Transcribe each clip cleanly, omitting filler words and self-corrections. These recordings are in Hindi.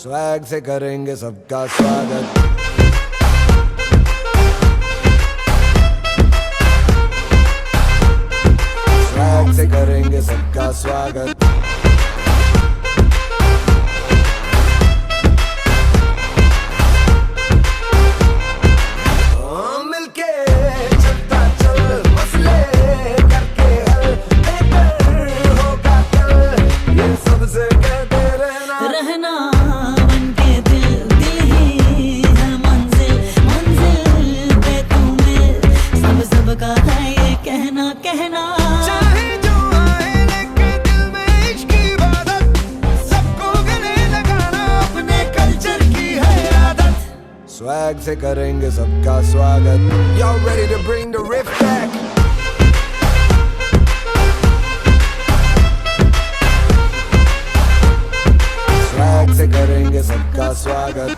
स्वैग से करेंगे सबका स्वागत। स्वैग से करेंगे सबका स्वागत। मिलके चलता चल, मसले करके हल, बेहतर होगा कल, ये सबसे कहते रहना रहना बनके दिल, दिल ही है मंजिल, मंजिल पे तू मिल, सब सबका है ये कहना कहना। चाहे जो आए लेके दिल में इश्क की इबादत, सबको गले लगाना अपने कल्चर की है आदत। स्वैग से करेंगे सबका स्वागत। Y'all ready to bring the riff back? Swag से करेंगे सबका स्वागत।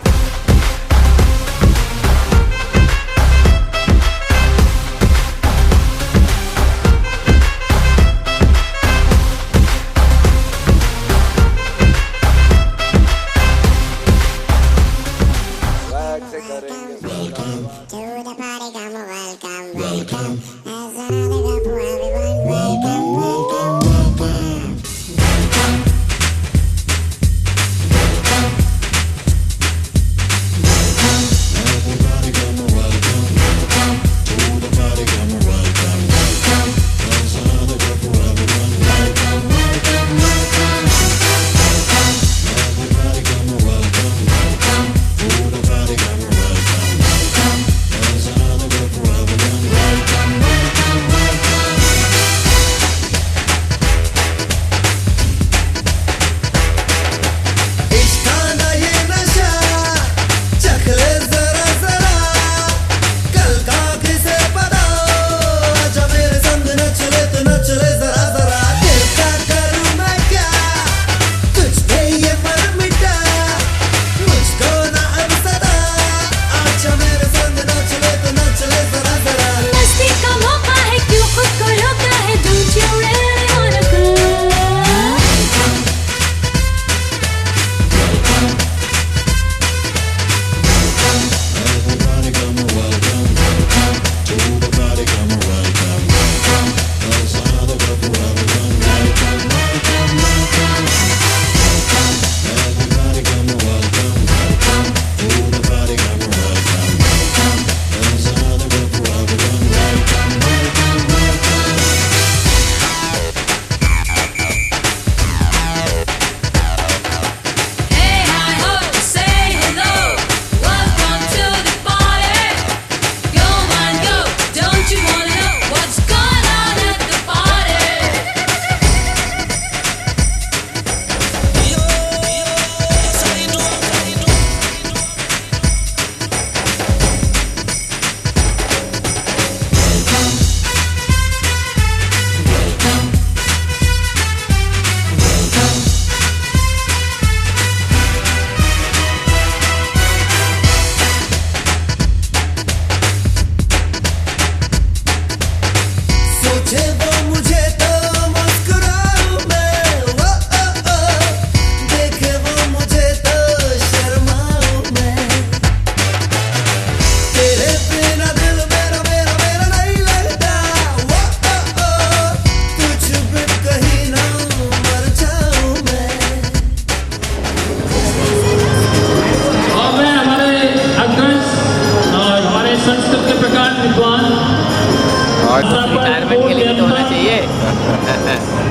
स्वैग से करेंगे सबका To the party, come on, welcome, welcome. As another cup for everyone, welcome, welcome, welcome. मस्ती का मौका है, क्यों खुद को रोका है? Don't you really wanna go? Hey, hi, ho, say hello. Welcome to the party. Go on, go. Don't you wanna know what's going on at the party? सोचे वो मुझे तो मुस्कुराऊं मैं, वो देखे वो मुझे तो शर्माऊं मैं। तेरे बिना दिल मेरा मेरा मेरा नहीं लगता, वो तुझ बिन कहीं ना मर जाऊं मैं। और मैं हमारे अग्रज और हमारे संस्कृत के प्रकार विद्वान और रिटायरमेंट के लिए तो होना चाहिए।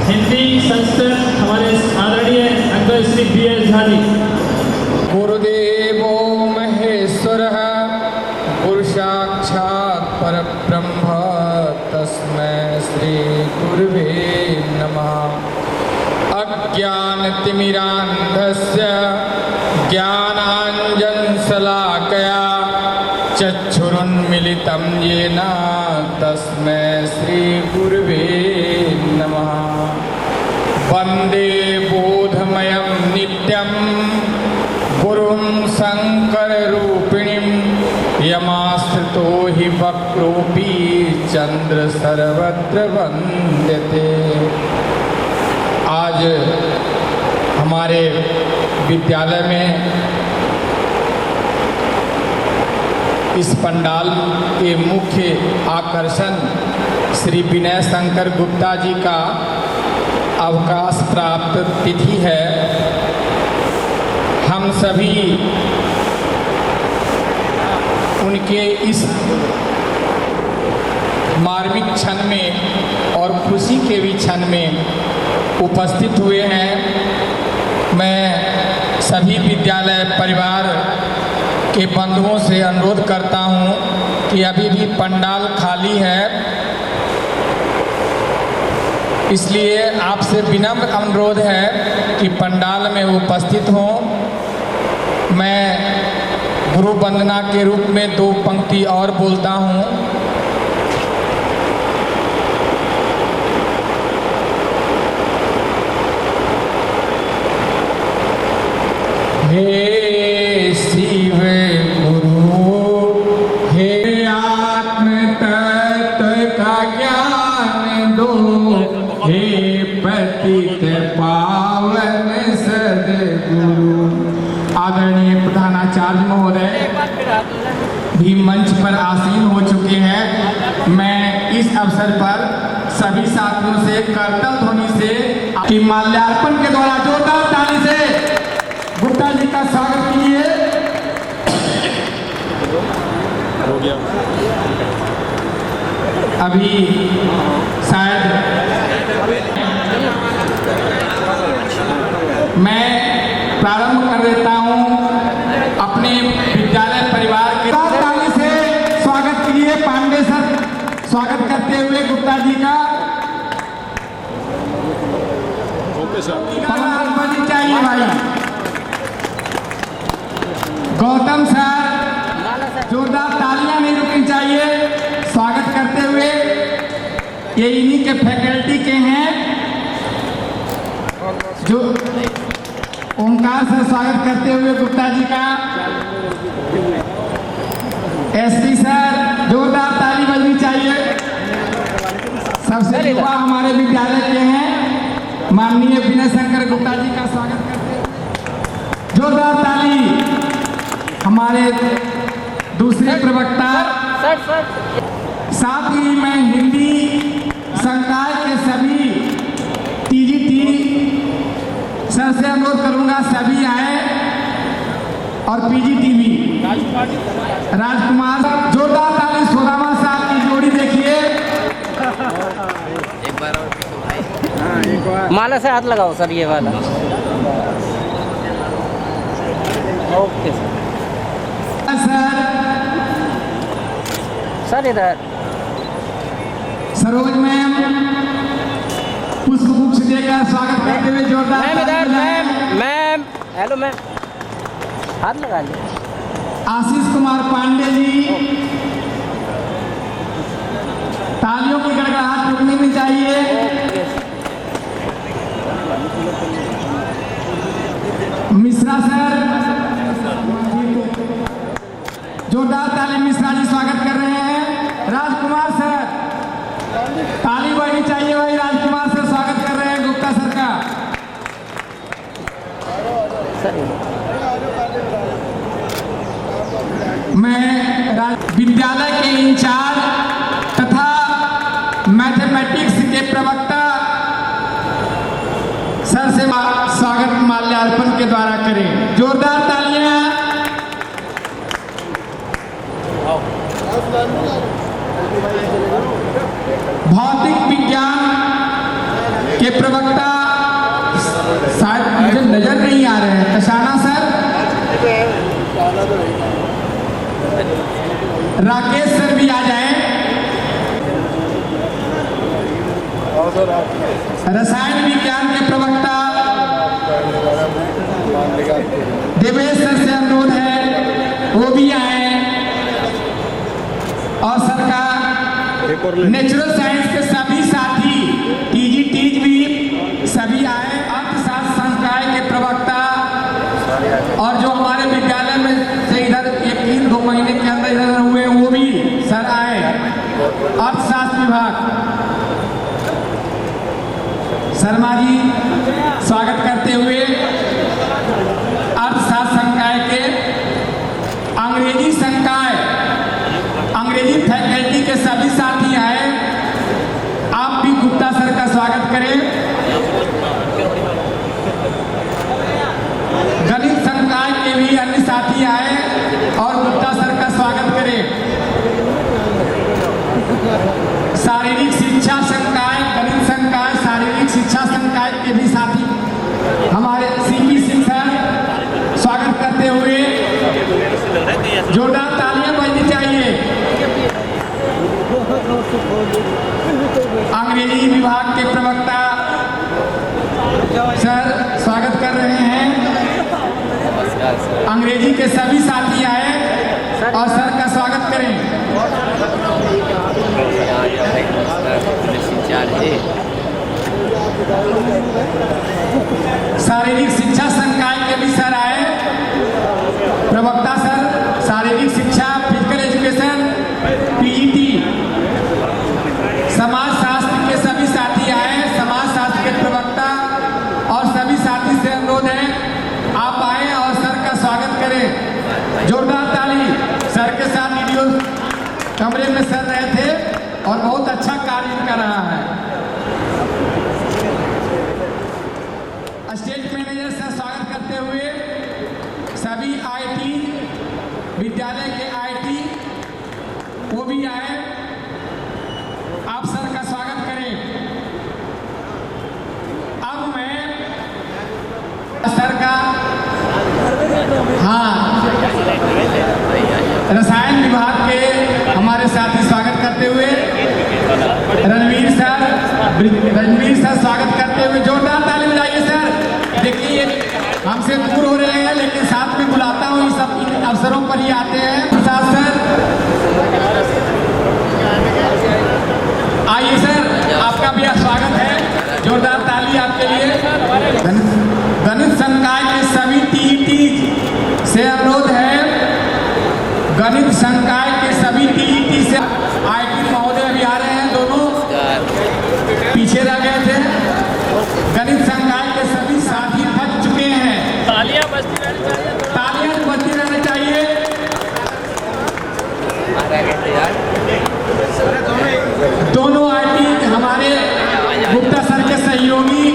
हिंदी संस्कृत हमारे आदरणीय अग्रज श्री B.S. झा जी। गुरुदेवो महेश्वरः गुरुसाक्षात् परब्रह्म तस्मै श्री गुरुवे नमः। अज्ञानतिमिरान्धस्य ज्ञानाञ्जनशलाकया चक्षुरुन्मीलितं येन तस्मै श्री गुरुवे नमः। वन्दे बोधमयं नित्यं गुरुं शङ्कररूपिणीं यमाश्रितो हि वक्रोऽपि चन्द्र सर्वत्र वन्द्यते। आज हमारे विद्यालय में इस पंडाल के मुख्य आकर्षण श्री विनय शंकर गुप्ता जी का अवकाश प्राप्त तिथि है। हम सभी उनके इस मार्मिक क्षण में और खुशी के भी क्षण में उपस्थित हुए हैं। मैं सभी विद्यालय परिवार के बंधुओं से अनुरोध करता हूं कि अभी भी पंडाल खाली है, इसलिए आपसे विनम्र अनुरोध है कि पंडाल में उपस्थित हों। मैं गुरु वंदना के रूप में 2 पंक्ति और बोलता हूं। हे शिव गुरु, हे आत्म तत्व का ज्ञान दो, हे पतित पावन सद्गुरु। आदरणीय प्रधानाचार्य महोदय भी मंच पर आसीन हो चुके हैं। मैं इस अवसर पर सभी साथियों से करतल ध्वनि से कि माल्यार्पण के द्वारा जोरदार ताली से गुप्ता जी का स्वागत कीजिए। अभी शायद मैं प्रारंभ कर देता हूं अपने विद्यालय परिवार के ताली से स्वागत कीजिए। पांडे सर स्वागत करते हुए गुप्ता जी का जी चाहिए भाई। गौतम सर जोरदार तालियां नहीं रुकनी चाहिए स्वागत करते हुए। ये इन्हीं के फैकल्टी के हैं जो ओंकार से स्वागत करते हुए गुप्ता जी का। एसपी सर जोरदार ताली बजनी चाहिए। सबसे युवा हमारे विद्यालय के हैं माननीय विनय शंकर गुप्ता जी का स्वागत करते हैं। जोरदार ताली हमारे दूसरे प्रवक्ता। साथ ही मैं हिंदी संकाय के सभी टीजीटी सर से अनुरोध करूंगा सभी आए और पीजीटी भी। राजकुमार जोरदार ताली सोदामा साहब की जोड़ी देखिए। एक बार और माला से हाथ लगाओ सर, ये वाला। ओके सर इधर सरोज मैम पुष्प गुच्छ देकर स्वागत करते हुए जोरदार मैम इधर। मैम हेलो मैम, हाथ लगा लीजिए। आशीष कुमार पांडे जी तालियों की गड़गड़ाहट रुकनी भी चाहिए। मिश्रा सर जोरदार ताली मिश्रा जी स्वागत कर रहे हैं। राजकुमार सर ताली बजनी चाहिए भाई। राजकुमार सर स्वागत कर रहे हैं गुप्ता सर का। मैं विद्यालय के इंचार्ज तथा मैथमेटिक्स के प्रवक्ता सर से स्वागत माल्यार्पण के द्वारा करें। जोरदार तालियां। भौतिक विज्ञान के प्रवक्ता शायद मुझे नजर नहीं आ रहे हैं, कशाना सर, राकेश सर भी आ जाएं। रसायन विज्ञान के प्रवक्ता देवेश सर से अनुरोध है वो भी आए। और सर का नेचुरल साइंस के सभी साथी टीज भी सभी आए। अर्थशास्त्र संकाय के प्रवक्ता और जो हमारे विद्यालय में से इधर 1-2 महीने के अंदर इधर हुए वो भी सर आए। अर्थशास्त्र विभाग शर्मा जी स्वागत करते हुए जोरदार तालियां बजनी चाहिए। अंग्रेजी विभाग के प्रवक्ता सर स्वागत कर रहे हैं। अंग्रेजी के सभी साथी आए और सर का स्वागत करें। शारीरिक शिक्षा संकाय के भी सर आए, प्रवक्ता सर शारीरिक शिक्षा फिजिकल एजुकेशन पीईटी। समाज शास्त्र के सभी साथी आए, समाज शास्त्र के प्रवक्ता और सभी साथी से अनुरोध है आप आए और सर का स्वागत करें। जोरदार ताली। सर के साथ वीडियो कमरे में सर रहे थे और बहुत अच्छा कार्य कर रहा है। स्टेट मैनेजर से स्वागत करते हुए सभी आईटी विद्यालय के आईटी वो भी आए, आप सर का स्वागत करें। अब मैं सर का रसायन विभाग के हमारे साथी स्वागत करते हुए रणवीर सर स्वागत करते हुए जोरदार ताली बजाइए सर। देखिए हमसे दूर हो रहे हैं लेकिन साथ में बुलाता हूँ, इस सब अवसरों पर ही आते हैं। प्रसाद सर आइए सर, आपका भी स्वागत है। जोरदार ताली आपके लिए। गणित संकाय के सभी टीईटी से अनुरोध है, गणित संकाय के सभी टीईटी से आईटी महोदय भी आ रहे हैं, दोनों पीछे रह गए थे। गणित संकाय के सभी साथी बच चुके हैं। तालियां बजती रहनी चाहिए। दोनों आईटी हमारे गुप्ता सर के सहयोगी,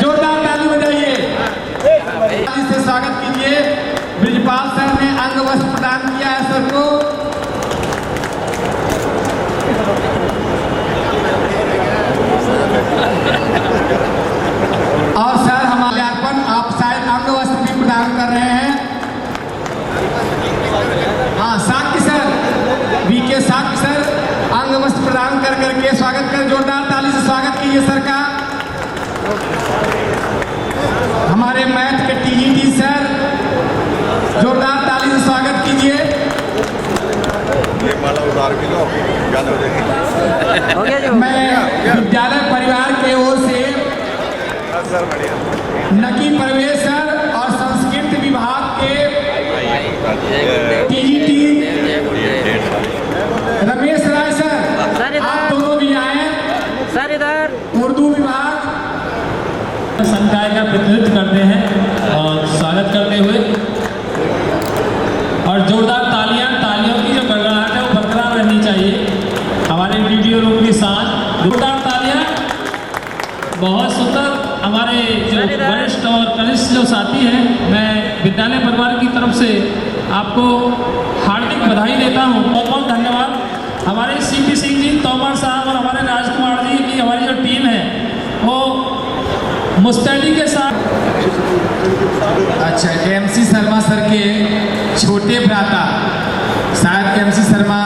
जोरदार ताली बजाइए। से स्वागत कीजिए। ब्रिजपाल सर ने अंग वस्त्र प्रदान किया है सर को। और सर हमारे अर्पण आप शायद अंग वस्त्र भी प्रदान कर रहे हैं। हाँ Shakya sir, VK Shakya sir अंग वस्त्र प्रदान कर करके स्वागत कर, जोरदार ताली से स्वागत कीजिए सर का। हमारे मैथ के टीईटी सर जोरदार ताली से स्वागत कीजिए। मैं विद्यालय परिवार के ओर से नकी प्रवेश सर और संस्कृत विभाग के टीईटी रमेश राय सर आप दोनों भी आए। सर इधर उर्दू विभाग संकाय का प्रतिनिधित्व करते हैं और स्वागत करते हुए और जोरदार तालियों की जो गड़गड़ाहट है वो बरकरार रहनी चाहिए हमारे वीडियो रूम के साथ। जोरदार तालियां। बहुत सुंदर हमारे जो वरिष्ठ और कनिष्ठ जो साथी हैं, मैं विद्यालय परिवार की तरफ से आपको हार्दिक बधाई देता हूँ। बहुत बहुत धन्यवाद। हमारे सीपी सिंह जी, तोमर साहब और हमारे राजकुमार जी की हमारी जो टीम है वो मुस्तैदी के साथ। अच्छा, एमसी शर्मा सर के छोटे भ्राता शायद MC Sharma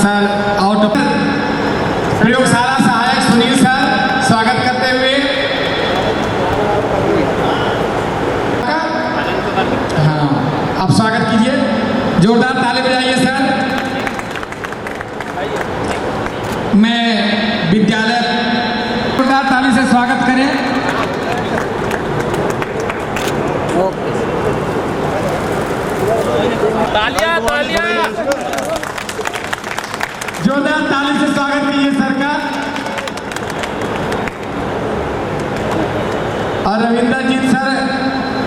sir out of प्रयोगशाला सहायक सुनील सर स्वागत करते हुए। हाँ आप स्वागत कीजिए, जोरदार ताली बजाइए सर। मैं विद्यालय जोरदार ताली से स्वागत करें। तालियां जोरदार ताली से स्वागत कीजिए सर का। और रविंदर जीत सर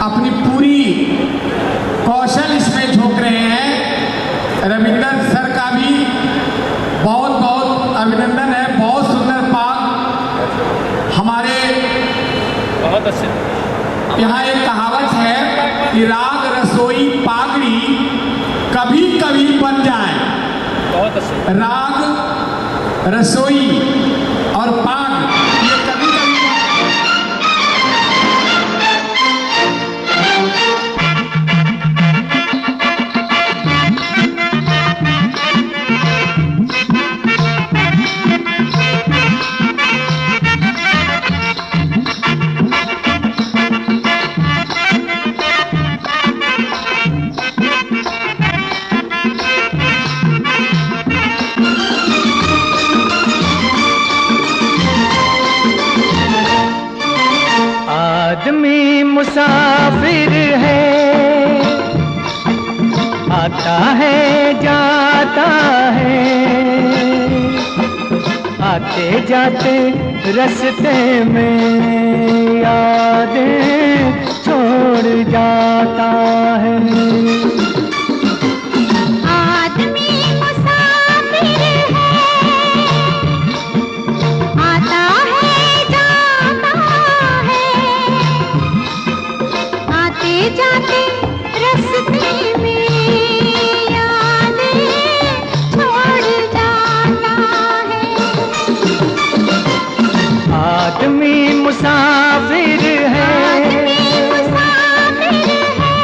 अपनी पूरी कौशल इसमें झोंक रहे हैं। रविंदर सर का भी बहुत बहुत अभिनंदन है। बहुत सुंदर पाक हमारे बहुत अच्छे। यहाँ एक कहावत है कि राग रसोई पागड़ी कभी कभी बन जाए। बहुत अच्छे। राग रसोई और पाग ये कभी कभी मुसाफिर है, आता है जाता है, आते जाते रास्ते में यादें छोड़ जाता है। आदमी मुसाफिर है, आता है जाता है, आते जाते रास्ते में यादें छोड़ जाता है। आदमी मुसाफिर है, आदमी मुसाफिर है।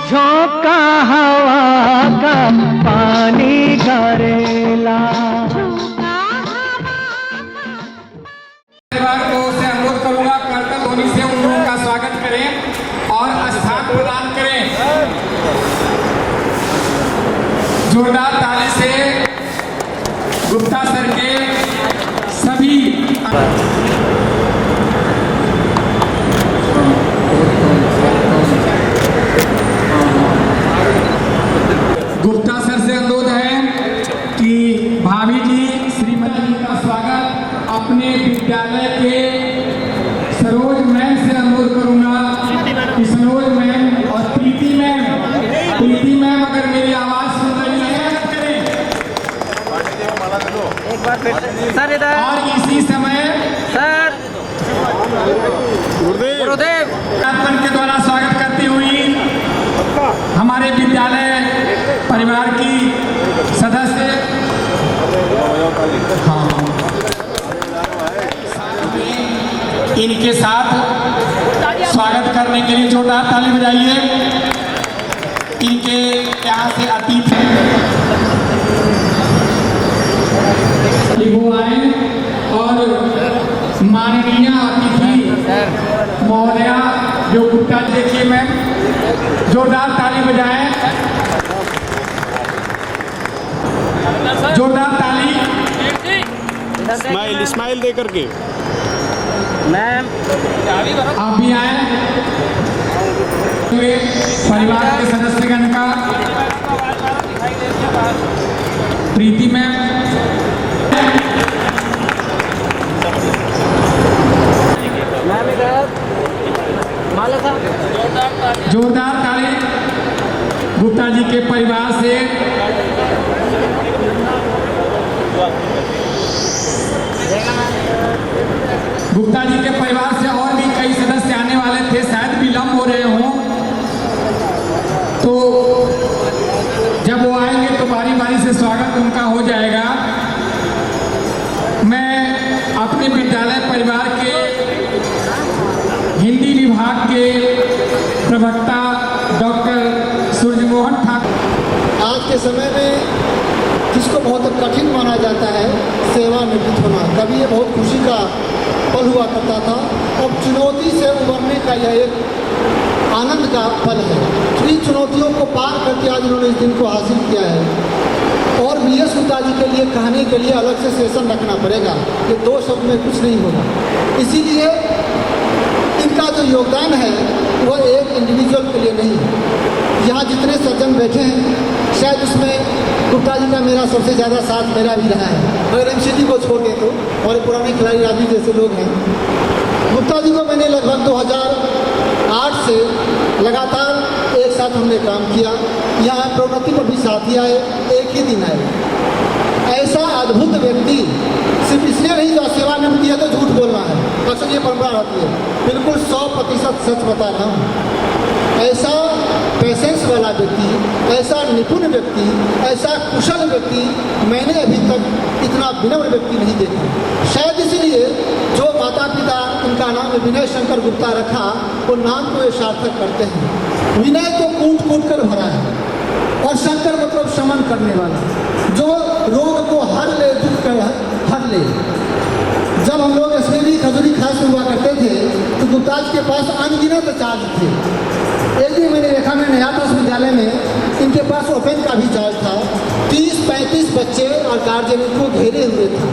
झोंका हवा का पानी करेला। परिवार को से अनुरोध करूंगा कर्तव्य ध्वनि से उन लोगों का स्वागत करें और स्थान प्रदान करें। जोरदार ताली से गुप्ता सर के सभी गुप्ता सर से अनुरोध है कि भाभी जी श्रीमती जी का स्वागत अपने विद्यालय के सरोज मैम से अनुरोध करूंगा कि सरोज मैम और प्रीति मैम अगर मेरी आवाज सुन रही है करें। एक बार फिर से सर इधर। और इसी समय सर गुरुदेव के द्वारा स्वागत करती हुई हमारे विद्यालय परिवार की सदस्य हाँ इनके साथ स्वागत करने के लिए जोरदार ताली बजाइए। इनके यहाँ से अतिथि वो आए और माननीय अतिथि महोदया जो गुप्ता देखिए मैं जोरदार ताली बजाएं। जोरदार ताली स्माइल स्माइल दे करके मैम आप भी आए। परिवार के सदस्यगण का प्रीति मैम मैम इधर माला साहब जोरदार ताली गुप्ता जी के परिवार से गुप्ता जी के परिवार से और भी कई सदस्य आने वाले थे, शायद विलंब हो रहे हों, तो जब वो आएंगे तो बारी बारी से स्वागत उनका हो जाएगा। मैं अपने विद्यालय परिवार के हिंदी विभाग के प्रवक्ता डॉक्टर सूर्यमोहन ठाकुर आज के समय में जिसको बहुत कठिन माना जाता है सेवानिवृत्त होना, कभी ये बहुत खुशी का पल हुआ करता था। अब चुनौती से उबरने का यह एक आनंद का पल है। इन चुनौतियों को पार करके आज उन्होंने इस दिन को हासिल किया है। और BS गुप्ता जी के लिए कहने के लिए अलग से सेशन रखना पड़ेगा, ये दो शब्द में कुछ नहीं होगा। इसीलिए इनका जो योगदान है वह एक इंडिविजुअल के लिए नहीं है। यहाँ जितने सज्जन बैठे हैं शायद उसमें गुप्ता जी का मेरा सबसे ज़्यादा साथ मेरा भी रहा है, अगर MCD को छोड़ दें तो, और पुराने खिलाड़ी राजू जैसे लोग हैं। गुप्ता जी को मैंने लगभग 2008 से लगातार एक साथ हमने काम किया। यहाँ प्रोन्नति पर भी साथी आए, एक ही दिन आए। ऐसा अद्भुत व्यक्ति सिर्फ इसलिए नहीं जो सेवानिवृत्त है तो झूठ बोलना है, अक्सर ये परंपरा रहती है। बिल्कुल 100% सच बता रहा हूँ। ऐसा पेशेंस वाला व्यक्ति, ऐसा निपुण व्यक्ति, ऐसा कुशल व्यक्ति मैंने अभी तक इतना विनम्र व्यक्ति नहीं देखा। शायद इसीलिए जो माता पिता उनका नाम विनय शंकर गुप्ता रखा, वो नाम को ये सार्थक करते हैं। विनय तो कूट कूट कर भरा है और शंकर मतलब शमन करने वाला। जो रोग को हर ले, दुख को हर ले। जब हम लोग अश्विनी खजूरी खास हुआ करते थे तो गुप्ता जी के पास अनगिनत चार्ज थे। एक दिन मैंने देखा, मैं नया था उस विद्यालय में, इनके पास ओपन का भी चार्ज था। 30-35 बच्चे और गार्जियन इनको घेरे हुए थे।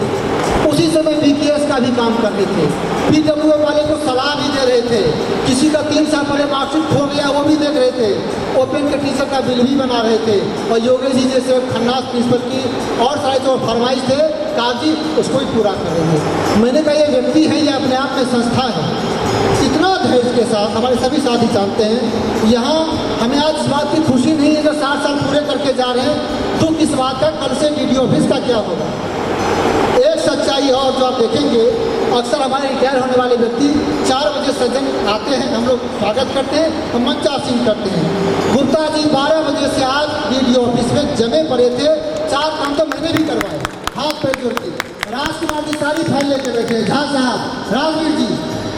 उसी समय BKS का भी काम कर रहे थे, PWO वाले को सलाह भी दे रहे थे, किसी का 3 साल पहले मार्कशीट खो गया वो भी देख रहे थे, ओपन के टीचर का बिल भी बना रहे थे। और योगेश जी जैसे खन्नास प्रिंसिपल की और सारे जो फरमाइश थे कागजी उसको ही पूरा कर रहे थे। मैंने कहा ये व्यक्ति है, ये अपने आप में संस्था है। इतना धैर्य के साथ हमारे सभी साथी जानते हैं। यहाँ हमें आज इस बात की खुशी नहीं है जो 60 साल पूरे करके जा रहे हैं, दुख इस बात का कल से DDO ऑफिस का क्या होगा। एक सच्चाई और जो आप देखेंगे, अक्सर हमारे रिटायर होने वाले व्यक्ति 4 बजे सज्जन आते हैं, हम लोग स्वागत करते हैं, हम मंचासीन करते हैं। गुप्ता जी 12 बजे से आज DDO ऑफिस में जमे पड़े थे। 4 काम तो मैंने भी करवाए, हाथ पैर जोड़ के। राजकुमार जी सारी फाइल लेके बैठे, झा साहब, राजवीर जी।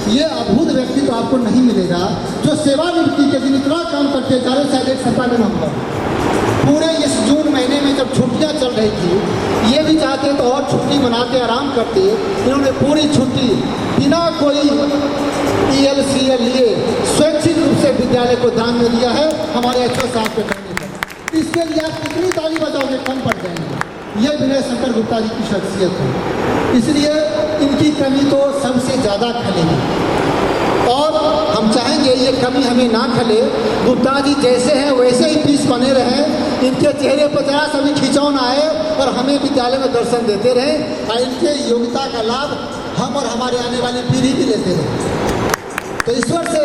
ये अद्भुत व्यक्ति तो आपको नहीं मिलेगा जो सेवानिवृत्ति के दिन इतना काम करके जा रहे। शायद एक सप्ताह में नंबर पूरे इस जून महीने में जब छुट्टियां चल रही थी, ये भी चाहते तो और छुट्टी मनाते, आराम करते। इन्होंने पूरी छुट्टी बिना कोई ELCL लिए स्वैच्छिक रूप से विद्यालय को दान में दिया है हमारे HO साहब के कहने पर। इसके लिए आप कितनी ताली बजाओगे, कम पड़ जाएंगे। ये विनय शंकर गुप्ता जी की शख्सियत है, इसलिए इनकी कमी तो सबसे ज़्यादा खलेगी और हम चाहेंगे ये कमी हमें ना खले। गुप्ता जी जैसे हैं वैसे ही पीस बने रहें, इनके चेहरे पर जरा सभी खिंचाव ना आए और हमें विद्यालय में दर्शन देते रहें और इनके योग्यता का लाभ हम और हमारे आने वाली पीढ़ी भी लेते रहें। तो ईश्वर से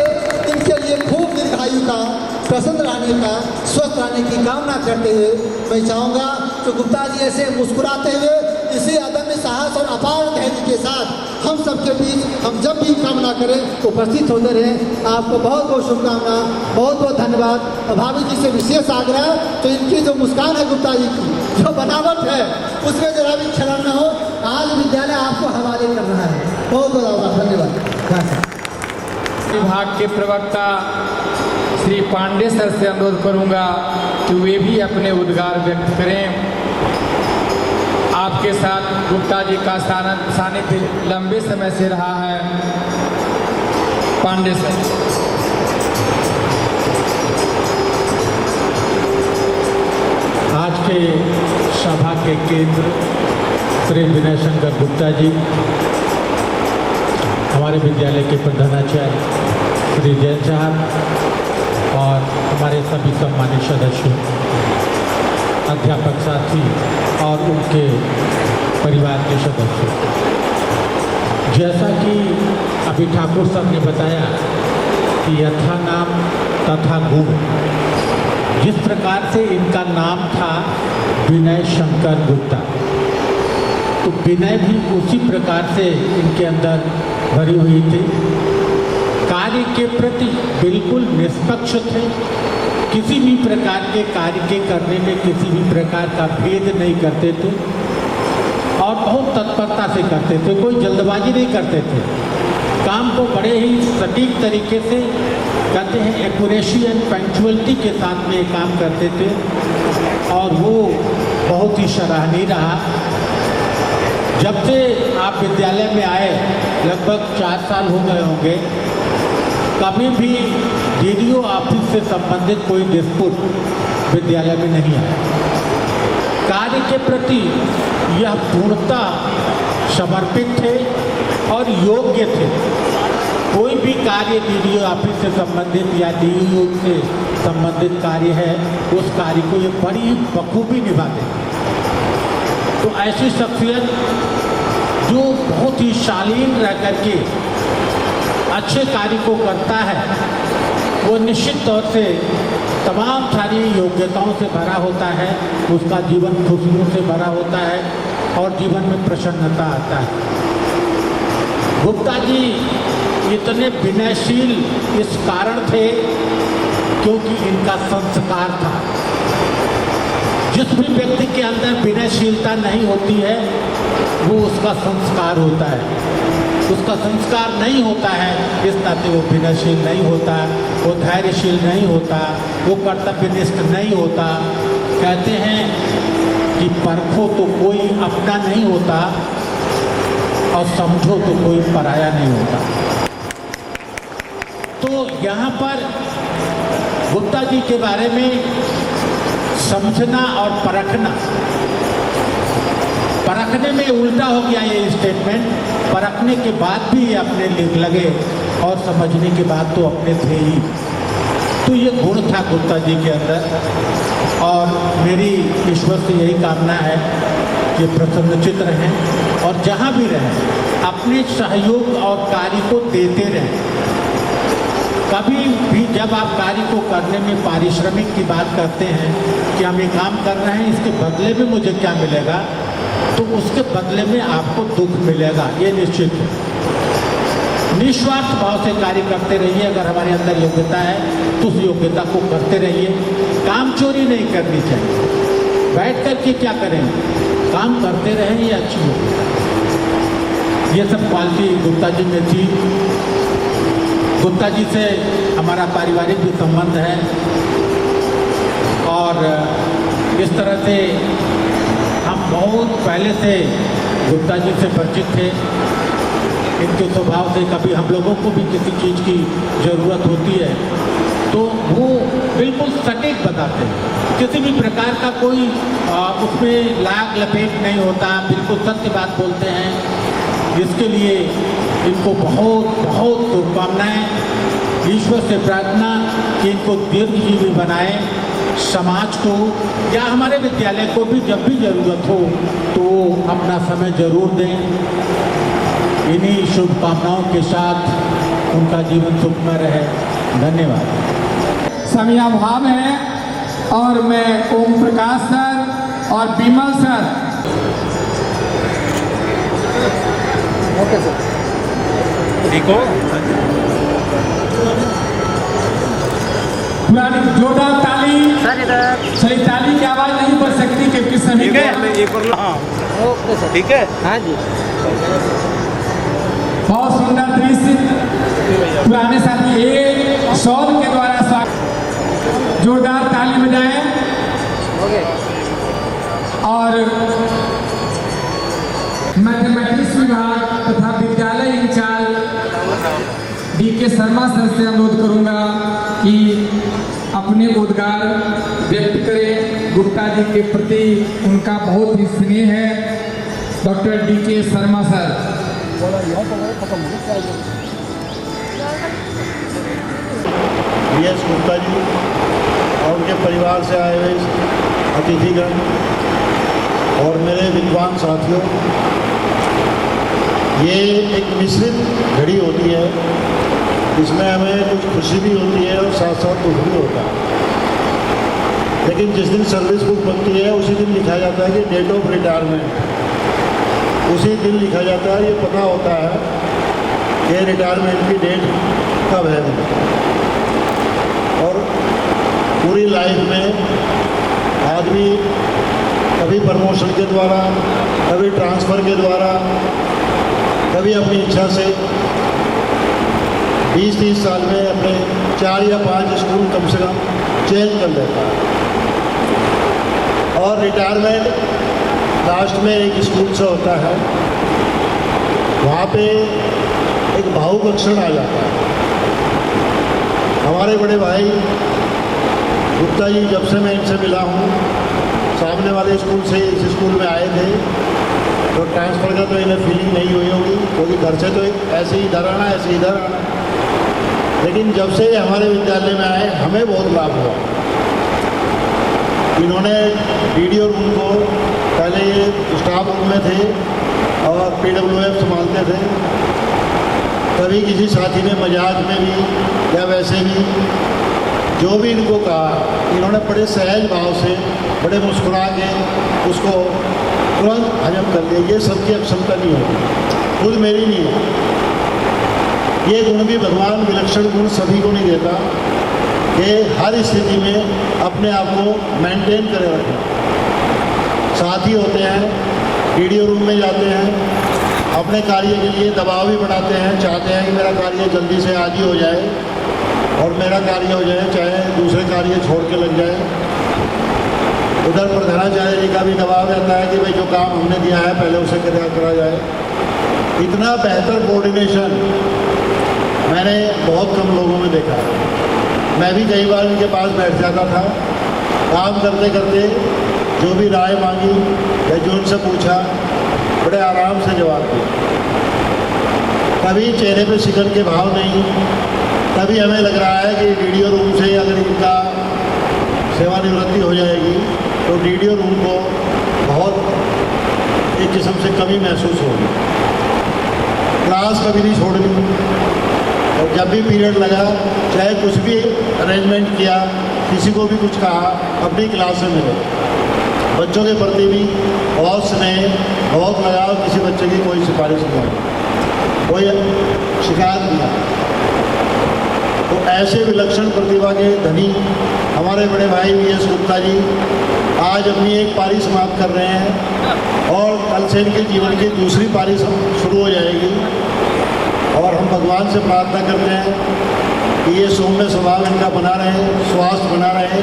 इनके लिए खूब दीर्घायु का, प्रसन्न रहने का, स्वस्थ रहने की कामना करते हुए मैं चाहूँगा तो गुप्ता जी ऐसे मुस्कुराते हुए इसी अदम्य साहस और अपार धैर्य के साथ हम सबके बीच हम जब भी कामना करें उपस्थित होते रहें। आपको बहुत बहुत शुभकामना, बहुत बहुत धन्यवाद। भाभी जी से विशेष आग्रह तो इनकी जो मुस्कान है गुप्ता जी की, जो बनावट है उसमें जरा भी छलन न हो। आज विद्यालय आपको हवाले कर रहा है। बहुत बहुत आभार, धन्यवाद। विभाग के प्रवक्ता श्री पांडे सर से अनुरोध करूंगा कि वे भी अपने उद्गार व्यक्त करें। आपके साथ गुप्ता जी का सानिध्य लंबे समय से रहा है। पांडे सर। आज के सभा के केंद्र श्री विनय शंकर गुप्ता जी, हमारे विद्यालय के प्रधानाचार्य श्री जैन साहब और हमारे सभी सम्मानित सदस्य, अध्यापक साथी और उनके परिवार के सदस्य। जैसा कि अभी ठाकुर साहब ने बताया कि यथा नाम तथा गुण, जिस प्रकार से इनका नाम था विनय शंकर गुप्ता, तो विनय भी उसी प्रकार से इनके अंदर भरी हुई थी। कार्य के प्रति बिल्कुल निष्पक्ष थे, किसी भी प्रकार के कार्य के करने में किसी भी प्रकार का भेद नहीं करते थे और बहुत तत्परता से करते थे, कोई जल्दबाजी नहीं करते थे। काम को बड़े ही सटीक तरीके से कहते हैं, एक्यूरेसी एंड पंक्चुअलिटी के साथ में काम करते थे और वो बहुत ही सराहनीय रहा। जब से आप विद्यालय में आए लगभग 4 साल हो गए होंगे, कभी भी DDO ऑफिस से संबंधित कोई डिस्प्यूट विद्यालय में नहीं आया। कार्य के प्रति यह पूर्णता समर्पित थे और योग्य थे। कोई भी कार्य DDO ऑफिस से संबंधित या DDO से संबंधित कार्य है, उस कार्य को ये बड़ी बखूबी निभाते। तो ऐसी शख्सियत जो बहुत ही शालीन रह करके अच्छे कार्य को करता है, वो निश्चित तौर से तमाम सारी योग्यताओं से भरा होता है, उसका जीवन खुशियों से भरा होता है और जीवन में प्रसन्नता आता है। गुप्ता जी इतने विनयशील इस कारण थे क्योंकि इनका संस्कार था। जिस भी व्यक्ति के अंदर विनयशीलता नहीं होती है वो उसका संस्कार होता है, उसका संस्कार नहीं होता है, इस नाते वो विनयशील नहीं होता, वो धैर्यशील नहीं होता, वो कर्तव्यनिष्ठ नहीं होता। कहते हैं कि परखो तो कोई अपना नहीं होता और समझो तो कोई पराया नहीं होता। तो यहाँ पर गुप्ता जी के बारे में समझना और परखने में उल्टा हो गया ये स्टेटमेंट। परखने के बाद भी ये अपने लगे और समझने के बाद तो अपने थे ही। तो ये गुण था गुप्ता जी के अंदर और मेरी ईश्वर से यही कामना है कि प्रसन्नचित्त रहें और जहाँ भी रहें अपने सहयोग और कार्य को देते रहें। कभी भी जब आप कार्य को करने में पारिश्रमिक की बात करते हैं कि हम ये काम कर रहे हैं इसके बदले में मुझे क्या मिलेगा, तो उसके बदले में आपको दुख मिलेगा, ये निश्चित है। निस्वार्थ भाव से कार्य करते रहिए। अगर हमारे अंदर योग्यता है तो उस योग्यता को करते रहिए। काम चोरी नहीं करनी चाहिए। बैठ कर के क्या करेंगे, काम करते रहें, ये अच्छी योग्यता। ये सब क्वालिटी गुप्ता जी में थी। गुप्ता जी से हमारा पारिवारिक भी संबंध है और इस तरह से हम बहुत पहले से गुप्ता जी से परिचित थे। इनके स्वभाव से कभी हम लोगों को भी किसी चीज़ की ज़रूरत होती है तो वो बिल्कुल सटीक बताते हैं। किसी भी प्रकार का कोई उसमें लाग लपेट नहीं होता, बिल्कुल सत्य बात बोलते हैं। इसके लिए इनको बहुत बहुत शुभकामनाएं। ईश्वर से प्रार्थना कि इनको दीर्घजीवी बनाए, समाज को या हमारे विद्यालय को भी जब भी ज़रूरत हो तो अपना समय ज़रूर दें। इन्हीं शुभकामनाओं के साथ उनका जीवन सुखमय रहे। धन्यवाद। समयाभाव है और मैं ओम प्रकाश सर और विमल सर ओके सर ठीक हो पुरानी जोरदार ताली। सर इधर सही ताली की आवाज नहीं बच सकती क्योंकि सभी ओके सर ठीक है। हाँ जी बहुत सुंदर दृश्य। पुराने साथी एक शॉल के द्वारा स्वागत, जोरदार ताली बजाएं। ओके। और मैथमेटिक्स विभाग तथा विद्यालय इंचार्ज डीके शर्मा सर से अनुरोध करूंगा कि अपने उद्गार व्यक्त करें। गुप्ता जी के प्रति उनका बहुत ही स्नेह है। Doctor DK Sharma sir. एस गुप्ता जी और उनके परिवार से आए हुए अतिथिगण और मेरे विद्वान साथियों, ये एक मिश्रित घड़ी होती है। इसमें हमें कुछ खुशी भी होती है और साथ साथ दुख भी होता है। लेकिन जिस दिन सर्विस बुक बनती है उसी दिन लिखा जाता है कि डेट ऑफ रिटायरमेंट। उसी दिन लिखा जाता है, ये पता होता है कि रिटायरमेंट की डेट कब है। और पूरी लाइफ में आदमी कभी प्रमोशन के द्वारा, कभी ट्रांसफ़र के द्वारा, कभी अपनी इच्छा से 20-30 साल में अपने 4 या 5 स्कूल कम से कम चेंज कर लेता है। और रिटायरमेंट लास्ट में एक स्कूल से होता है, वहाँ पे एक भावुक क्षण आ जाता है। हमारे बड़े भाई गुप्ता जी, जब से मैं इनसे मिला हूँ, सामने वाले स्कूल से इस स्कूल में आए थे, तो ट्रांसफ़र का तो इन्हें फीलिंग नहीं हुई होगी क्योंकि घर से तो ऐसे ही इधर आना, ऐसे इधर आना। लेकिन जब से हमारे विद्यालय में आए हमें बहुत लाभ हुआ। इन्होंने वीडियो रूम को, पहले ये स्टाफ रूम में थे और PWF संभालते थे। कभी किसी साथी ने मजाक में भी या वैसे भी जो भी इनको कहा, इन्होंने बड़े सहज भाव से, बड़े मुस्कुरा के उसको तुरंत हजम कर लिया। ये सबकी क्षमता नहीं होती, खुद मेरी नहीं है। ये गुण भी भगवान विलक्षण गुण सभी को नहीं देता कि हर स्थिति में अपने आप को मेंटेन करे रखें। साथी होते हैं, वीडियो रूम में जाते हैं, अपने कार्य के लिए दबाव भी बढ़ाते हैं, चाहते हैं कि मेरा कार्य जल्दी से आज ही हो जाए और मेरा कार्य हो जाए, चाहे दूसरे कार्य छोड़ के लग जाए। उधर प्रधानाचार्य जी का भी दबाव रहता है कि भाई जो काम हमने दिया है पहले उसे करा जाए। इतना बेहतर कोऑर्डिनेशन मैंने बहुत कम लोगों में देखा है। मैं भी कई बार इनके पास बैठ जाता था, काम करते करते जो भी राय मांगी या जो उनसे पूछा बड़े आराम से जवाब दिया। कभी चेहरे पे शिकन के भाव नहीं। तभी हमें लग रहा है कि वीडियो रूम से अगर इनका सेवानिवृत्ति हो जाएगी तो वीडियो रूम को बहुत एक किस्म से कमी महसूस होगी। क्लास कभी नहीं छोड़नी और जब भी पीरियड लगा चाहे कुछ भी अरेंजमेंट किया, किसी को भी कुछ कहा, अपनी क्लास में मिले। बच्चों के प्रति भी बहुत स्नेह, बहुत लगाव, किसी बच्चे की कोई सिफारिश नहीं आई, कोई शिकायत नहीं आई। तो ऐसे विलक्षण प्रतिभा के धनी हमारे बड़े भाई वी.एस. गुप्ता जी आज अपनी एक पारी समाप्त कर रहे हैं और कल से इनके जीवन की दूसरी पारी शुरू हो जाएगी। और हम भगवान से प्रार्थना करते हैं कि ये सौम्य स्वभाव इनका बना रहे, स्वास्थ्य बना रहे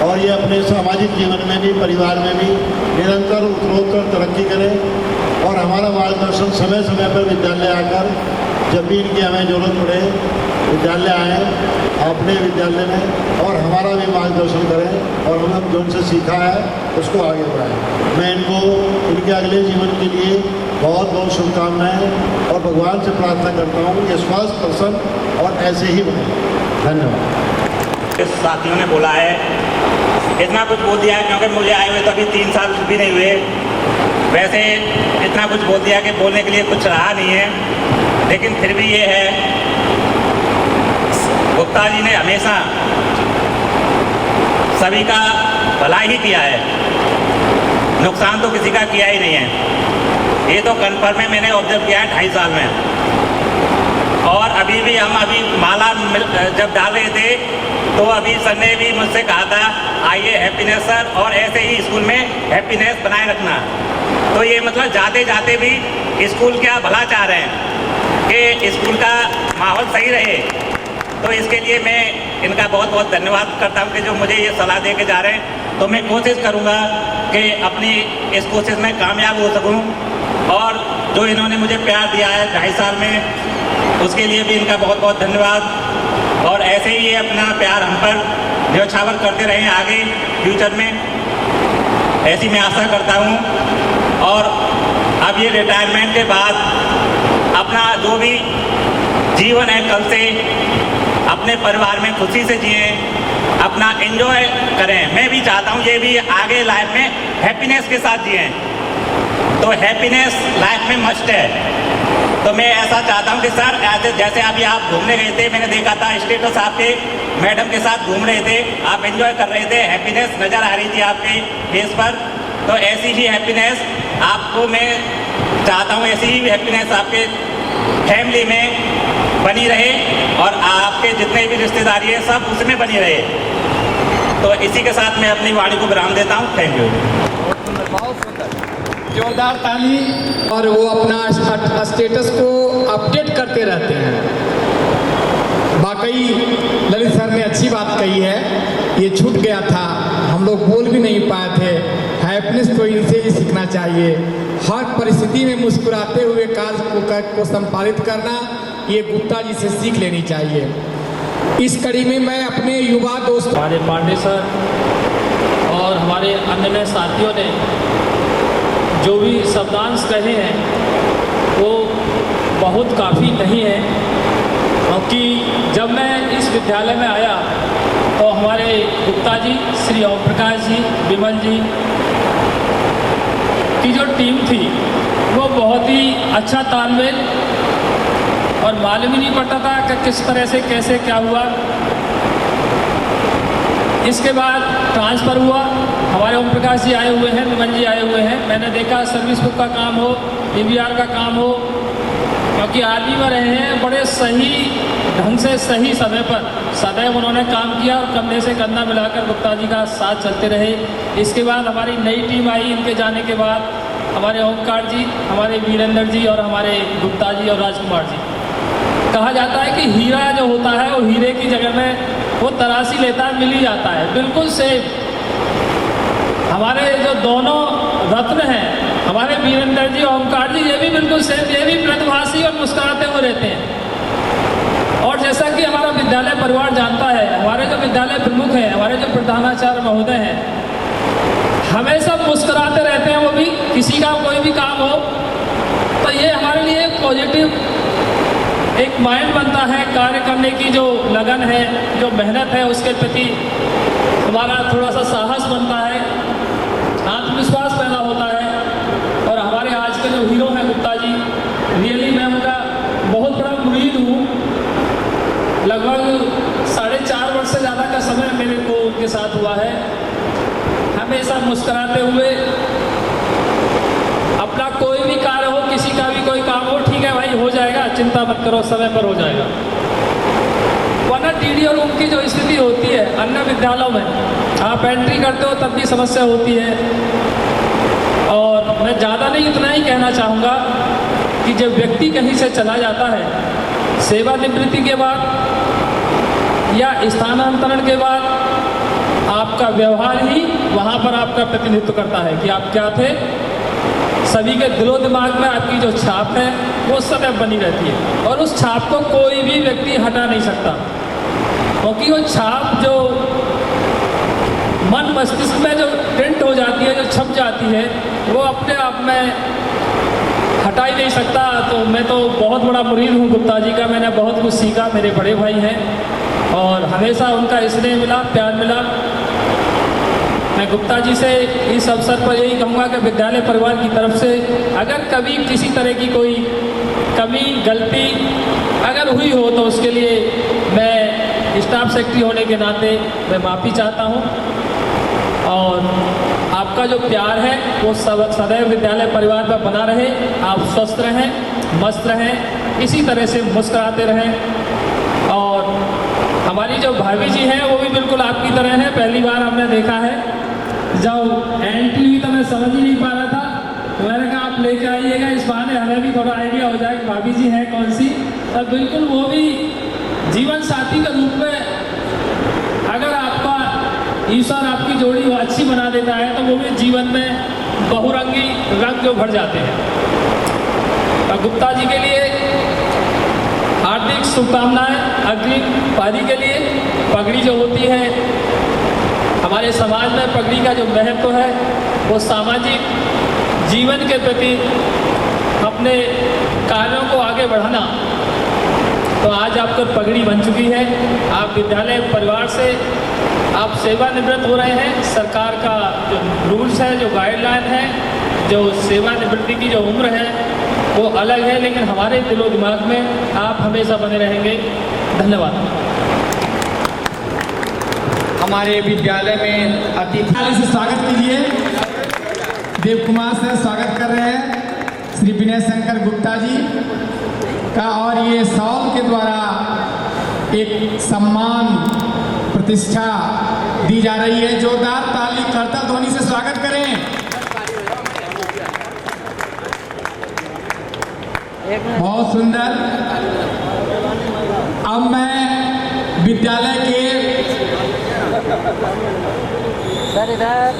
और ये अपने सामाजिक जीवन में भी, परिवार में भी निरंतर उत्तरोत्तर तरक्की करें। और हमारा मार्गदर्शन समय समय पर विद्यालय आकर जब भी इनकी हमें ज़रूरत पड़े विद्यालय आएँ, अपने विद्यालय में, और हमारा भी मार्गदर्शन करें और हमने जो उनसे सीखा है उसको आगे बढ़ाएं। मैं इनको इनके अगले जीवन के लिए बहुत बहुत शुभकामनाएं और भगवान से प्रार्थना करता हूँ कि स्वस्थ, प्रसन्न और ऐसे ही बने। धन्यवाद। इस साथियों ने बोला है, इतना कुछ बोल दिया है क्योंकि मुझे आए हुए तो अभी 3 साल भी नहीं हुए। वैसे इतना कुछ बोल दिया कि बोलने के लिए कुछ रहा नहीं है, लेकिन फिर भी ये है, गुप्ता जी ने हमेशा सभी का भला ही किया है, नुकसान तो किसी का किया ही नहीं है। ये तो कन्फर्म है, मैंने ऑब्जर्व किया है 2.5 साल में। और अभी भी हम माला जब डाल रहे थे तो अभी सर ने भी मुझसे कहा था आइए हैप्पीनेस सर, और ऐसे ही स्कूल में हैप्पीनेस बनाए रखना। तो ये मतलब जाते जाते भी स्कूल क्या भला चाह रहे हैं कि स्कूल का माहौल सही रहे। तो इसके लिए मैं इनका बहुत बहुत धन्यवाद करता हूँ कि जो मुझे ये सलाह दे के जा रहे हैं। तो मैं कोशिश करूँगा कि अपनी इस कोशिश में कामयाब हो सकूँ, और जो इन्होंने मुझे प्यार दिया है 2.5 साल में, उसके लिए भी इनका बहुत बहुत धन्यवाद। और ऐसे ही ये अपना प्यार हम पर न्यौछावर करते रहें आगे फ्यूचर में, ऐसी मैं आशा करता हूँ। और अब ये रिटायरमेंट के बाद अपना जो भी जीवन है कल से अपने परिवार में खुशी से जिए, अपना एंजॉय करें। मैं भी चाहता हूँ ये भी आगे लाइफ में हैप्पीनेस के साथ जिए। तो हैप्पीनेस लाइफ में मस्ट है। तो मैं ऐसा चाहता हूँ कि सर जैसे अभी आप घूमने गए थे, मैंने देखा था स्टेटस आपके मैडम के साथ घूम रहे थे, आप एंजॉय कर रहे थे, हैप्पीनेस नज़र आ रही थी आपके फेस पर। तो ऐसी ही हैप्पीनेस आपको मैं चाहता हूँ, ऐसी ही हैप्पीनेस आपके फैमिली में बनी रहे और आपके जितने भी रिश्तेदारी है सब उसमें बनी रहे। तो इसी के साथ मैं अपनी वाणी को विराम देता हूँ। Thank you. बहुत सुंदर, जोरदार ताली। और वो अपना स्टेटस को अपडेट करते रहते हैं। वाकई ललित सर ने अच्छी बात कही है, ये छूट गया था, हम लोग बोल भी नहीं पाए थे। हैप्पीनेस तो इनसे ही सीखना चाहिए। हर परिस्थिति में मुस्कुराते हुए कार्य को संपादित करना, ये गुप्ता जी से सीख लेनी चाहिए। इस कड़ी में मैं अपने युवा दोस्त हमारे पांडे सर और हमारे अन्य साथियों ने जो भी शब्दांश कहे हैं वो बहुत काफ़ी नहीं है, क्योंकि जब मैं इस विद्यालय में आया तो हमारे गुप्ता जी, श्री ओम प्रकाश जी, विमल जी की जो टीम थी वो बहुत ही अच्छा तालमेल, और मालूम ही नहीं पड़ता था कि किस तरह से कैसे क्या हुआ। इसके बाद ट्रांसफ़र हुआ, हमारे ओम प्रकाश जी आए हुए हैं, विमल जी आए हुए हैं। मैंने देखा सर्विस बुक का काम हो, DBR का काम हो, क्योंकि आर्मी में रहे हैं, बड़े सही ढंग से सही समय पर सदैव उन्होंने काम किया और कंधे से कंधा मिलाकर गुप्ता जी का साथ चलते रहे। इसके बाद हमारी नई टीम आई, इनके जाने के बाद हमारे ओमकार जी, हमारे वीरेंद्र जी और हमारे गुप्ता जी और राजकुमार जी। कहा जाता है कि हीरा जो होता है वो हीरे की जगह में वो तराशी लेता है, मिल ही जाता है, बिल्कुल सेम। हमारे जो दोनों रत्न हैं, हमारे वीरेंद्र जी और ओमकार जी, ये भी बिल्कुल सेम, ये भी मृदभाषी और मुस्कुराते हुए रहते हैं। और जैसा कि हमारा विद्यालय परिवार जानता है, हमारे जो विद्यालय प्रमुख हैं, हमारे जो प्रधानाचार्य महोदय हैं, हमेशा मुस्कुराते रहते हैं। वो भी किसी का कोई भी काम हो तो ये हमारे लिए एक पॉजिटिव एक माइंड बनता है, कार्य करने की जो लगन है, जो मेहनत है, उसके प्रति हमारा थोड़ा सा साहस बनता है, आत्मविश्वास पैदा होता है। और हमारे आज के जो हीरो हैं गुप्ता जी, रियली मैं उनका बहुत बड़ा मुरीद हूँ। लगभग 4.5 वर्ष से ज़्यादा का समय मेरे को उनके साथ हुआ है। हमेशा मुस्कुराते हुए, अपना कोई भी कार्य हो, किसी का भी कोई काम हो, ठीक है भाई हो जाएगा, चिंता मत करो, समय पर हो जाएगा। वरना टीडी और उनकी जो स्थिति होती है अन्य विद्यालयों में, आप एंट्री करते हो तब भी समस्या होती है। और मैं ज़्यादा नहीं, इतना ही कहना चाहूँगा कि जब व्यक्ति कहीं से चला जाता है सेवानिवृत्ति के बाद या स्थानांतरण के बाद, आपका व्यवहार ही वहाँ पर आपका प्रतिनिधित्व करता है कि आप क्या थे। सभी के दिलो दिमाग में आपकी जो छाप है वो सदैव बनी रहती है और उस छाप को कोई भी व्यक्ति हटा नहीं सकता, क्योंकि वो छाप जो मन मस्तिष्क में जो प्रिंट हो जाती है, जो छप जाती है, वो अपने आप में हटा ही नहीं सकता। तो मैं तो बहुत बड़ा मुरीद हूँ गुप्ता जी का, मैंने बहुत कुछ सीखा, मेरे बड़े भाई हैं और हमेशा उनका स्नेह मिला, प्यार मिला। मैं गुप्ता जी से इस अवसर पर यही कहूँगा कि विद्यालय परिवार की तरफ से अगर कभी किसी तरह की कोई कमी गलती अगर हुई हो तो उसके लिए मैं स्टाफ सेक्रेटरी होने के नाते मैं माफ़ी चाहता हूँ। और आपका जो प्यार है वो सदैव विद्यालय परिवार पर बना रहे। आप स्वस्थ रहें, मस्त रहें, इसी तरह से मुस्कुराते रहें। और हमारी जो भाभी जी हैं वो भी बिल्कुल आपकी तरह हैं। पहली बार हमने देखा है, जब एंट्री हुई तो मैं समझ ही नहीं पा रहा था, तो मैंने कहा आप लेके आइएगा, इस बहाने हमें भी थोड़ा आइडिया हो जाए कि भाभी जी हैं कौन सी। और बिल्कुल वो भी जीवन साथी के रूप में अगर आपका ईश्वर आपकी जोड़ी अच्छी बना देता है तो वो भी जीवन में बहुरंगी रंग जो भर जाते हैं। और गुप्ता जी के लिए हार्दिक शुभकामनाएं। अग्रिम पारी के लिए पगड़ी जो होती है, हमारे समाज में पगड़ी का जो महत्व है वो सामाजिक जीवन के प्रति अपने कार्यों को आगे बढ़ाना, तो आज आपको पगड़ी बन चुकी है। आप विद्यालय परिवार से आप सेवानिवृत्त हो रहे हैं। सरकार का जो रूल्स है, जो गाइडलाइन है, जो सेवानिवृत्ति की जो उम्र है वो अलग है, लेकिन हमारे दिलो दिमाग में आप हमेशा बने रहेंगे। धन्यवाद। हमारे विद्यालय में अतिथि से स्वागत कीजिए। देव कुमार से स्वागत कर रहे हैं श्री विनय शंकर गुप्ता जी का, और ये सॉल के द्वारा एक सम्मान प्रतिष्ठा दी जा रही है। जोरदार ताली करतल ध्वनि से स्वागत करें। बहुत सुंदर। अब मैं विद्यालय के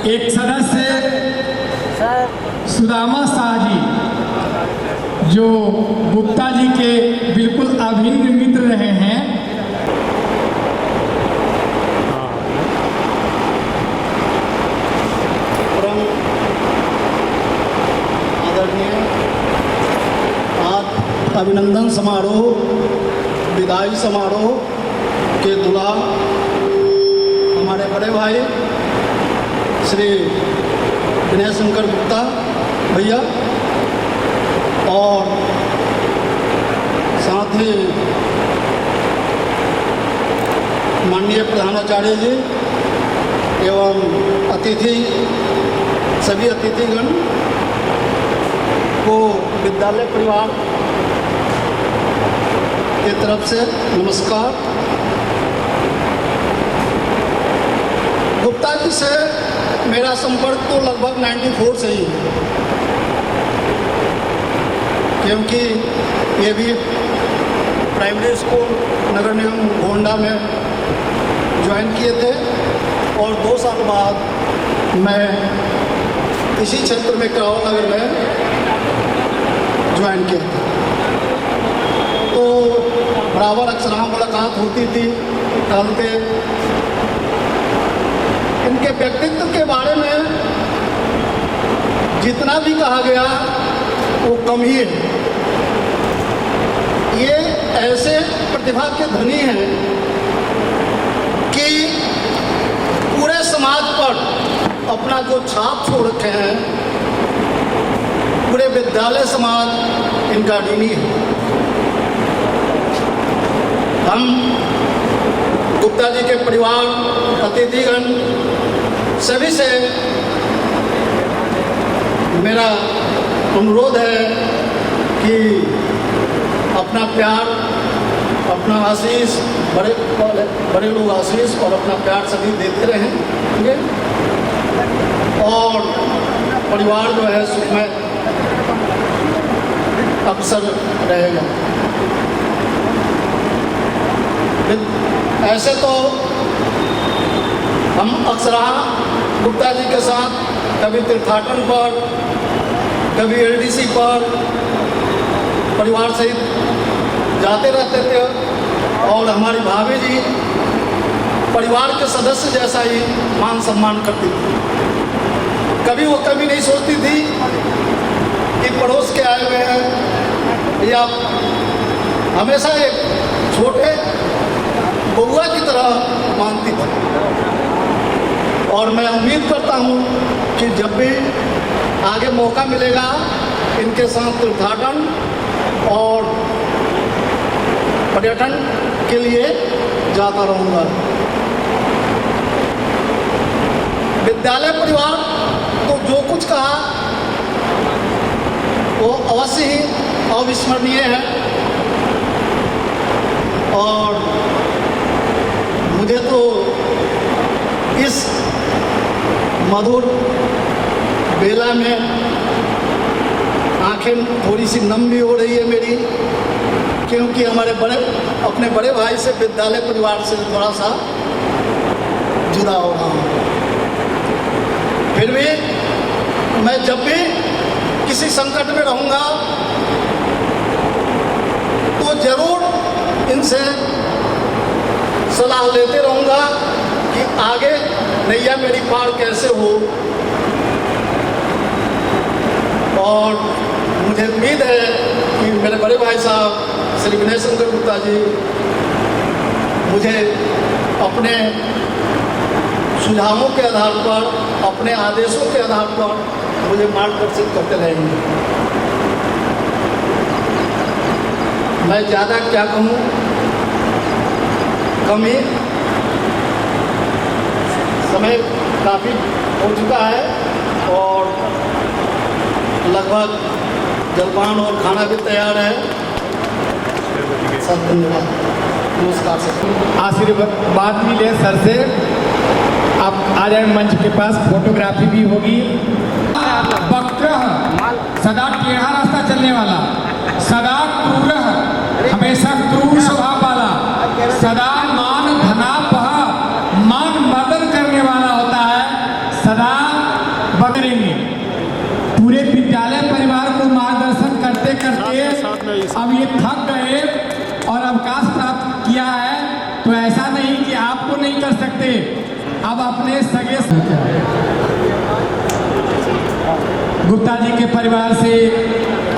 एक सदस्य सुदामा शाह जी, जो गुप्ता जी के बिल्कुल अभिन्न मित्र रहे हैं, आदरणीय आज अभिनंदन समारोह, विदाई समारोह के दूल्हा हमारे बड़े भाई श्री विनय शंकर गुप्ता भैया और साथ ही माननीय प्रधानाचार्य जी एवं अतिथि, सभी अतिथिगण को विद्यालय परिवार की तरफ से नमस्कार। गुप्ता जी से मेरा संपर्क तो लगभग 94 से ही है, क्योंकि ये भी प्राइमरी स्कूल नगर निगम गोंडा में ज्वाइन किए थे और 2 साल बाद मैं इसी क्षेत्र में करावल नगर में ज्वाइन किया था। तो बराबर अक्सर मुलाकात होती थी, टहलते। इनके व्यक्तित्व के बारे में जितना भी कहा गया वो कम ही है। ये ऐसे प्रतिभा के धनी हैं कि पूरे समाज पर अपना जो छाप छोड़ रखे हैं, पूरे विद्यालय समाज इनका ऋणी है। हम गुप्ता जी के परिवार, अतिथिगण सभी से मेरा अनुरोध है कि अपना प्यार, अपना आशीष, बड़े लोग आशीष और अपना प्यार सभी देते रहें, ठीक है? और परिवार जो है सुखमय अक्सर रहेगा। ऐसे तो हम अक्सर गुप्ता जी के साथ कभी तीर्थाटन पर, कभी एलडीसी पर परिवार सहित जाते रहते थे और हमारी भाभी जी परिवार के सदस्य जैसा ही मान सम्मान करती थी। कभी वो कभी नहीं सोचती थी कि पड़ोस के आए हुए हैं, या हमेशा एक छोटे बउआ की तरह मानती थी। और मैं उम्मीद करता हूँ कि जब भी आगे मौका मिलेगा इनके साथ तीर्थाटन और पर्यटन के लिए जाता रहूँगा। विद्यालय परिवार तो जो कुछ कहा वो अवश्य ही अविस्मरणीय है। और मुझे तो इस मधुर बेला में आंखें थोड़ी सी नम भी हो रही है मेरी, क्योंकि अपने बड़े भाई से, विद्यालय परिवार से थोड़ा सा जुदा हो रहा हूँ। फिर भी मैं जब भी किसी संकट में रहूँगा तो जरूर इनसे सलाह लेते रहूँगा कि आगे नैया मेरी पार कैसे हो। और मुझे उम्मीद है कि मेरे बड़े भाई साहब श्री विनय शंकर गुप्ता जी मुझे अपने सुझावों के आधार पर, अपने आदेशों के आधार पर मुझे मार्गदर्शित करते रहेंगे। मैं ज़्यादा क्या कहूँ, कम ही, समय काफ़ी हो चुका है और लगभग जलपान और खाना भी तैयार है। सब धन्यवाद, नमस्कार सर। आशीर्वाद मिले सर से। आप आ जाए मंच के पास, फोटोग्राफी भी होगी। वक्र सदा टेढ़ा रास्ता चलने वाला, सदा क्रूर, हमेशा क्रूर स्वभाव वाला, सदा मान धनापह, मान मर्दन करने वाला होता है, सदा बगरेंगे। पूरे विद्यालय परिवार को मार्गदर्शन करते करते अब ये थक गए और अवकाश प्राप्त किया है, तो ऐसा नहीं कि आपको नहीं कर सकते, अब अपने सगे गुप्ता जी के परिवार से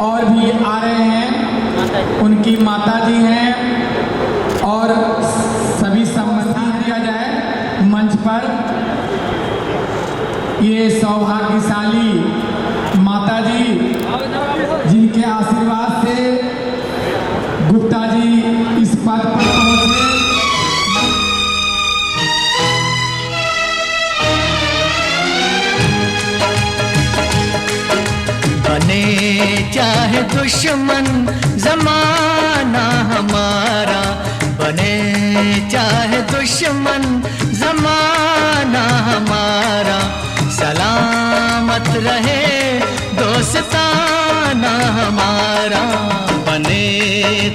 और भी आ रहे हैं, उनकी माता जी हैं और सभी संबंधी दिया जाए मंच पर। ये सौभाग्यशाली माता जी जिनके आशीर्वाद से गुप्ता जी इस पद पर पहुंचे। बने चाहे दुश्मन जमाना हमारा, बने चाहे दुश्मन जमाना हमारा, सलामत रहे दोस्ताना हमारा। बने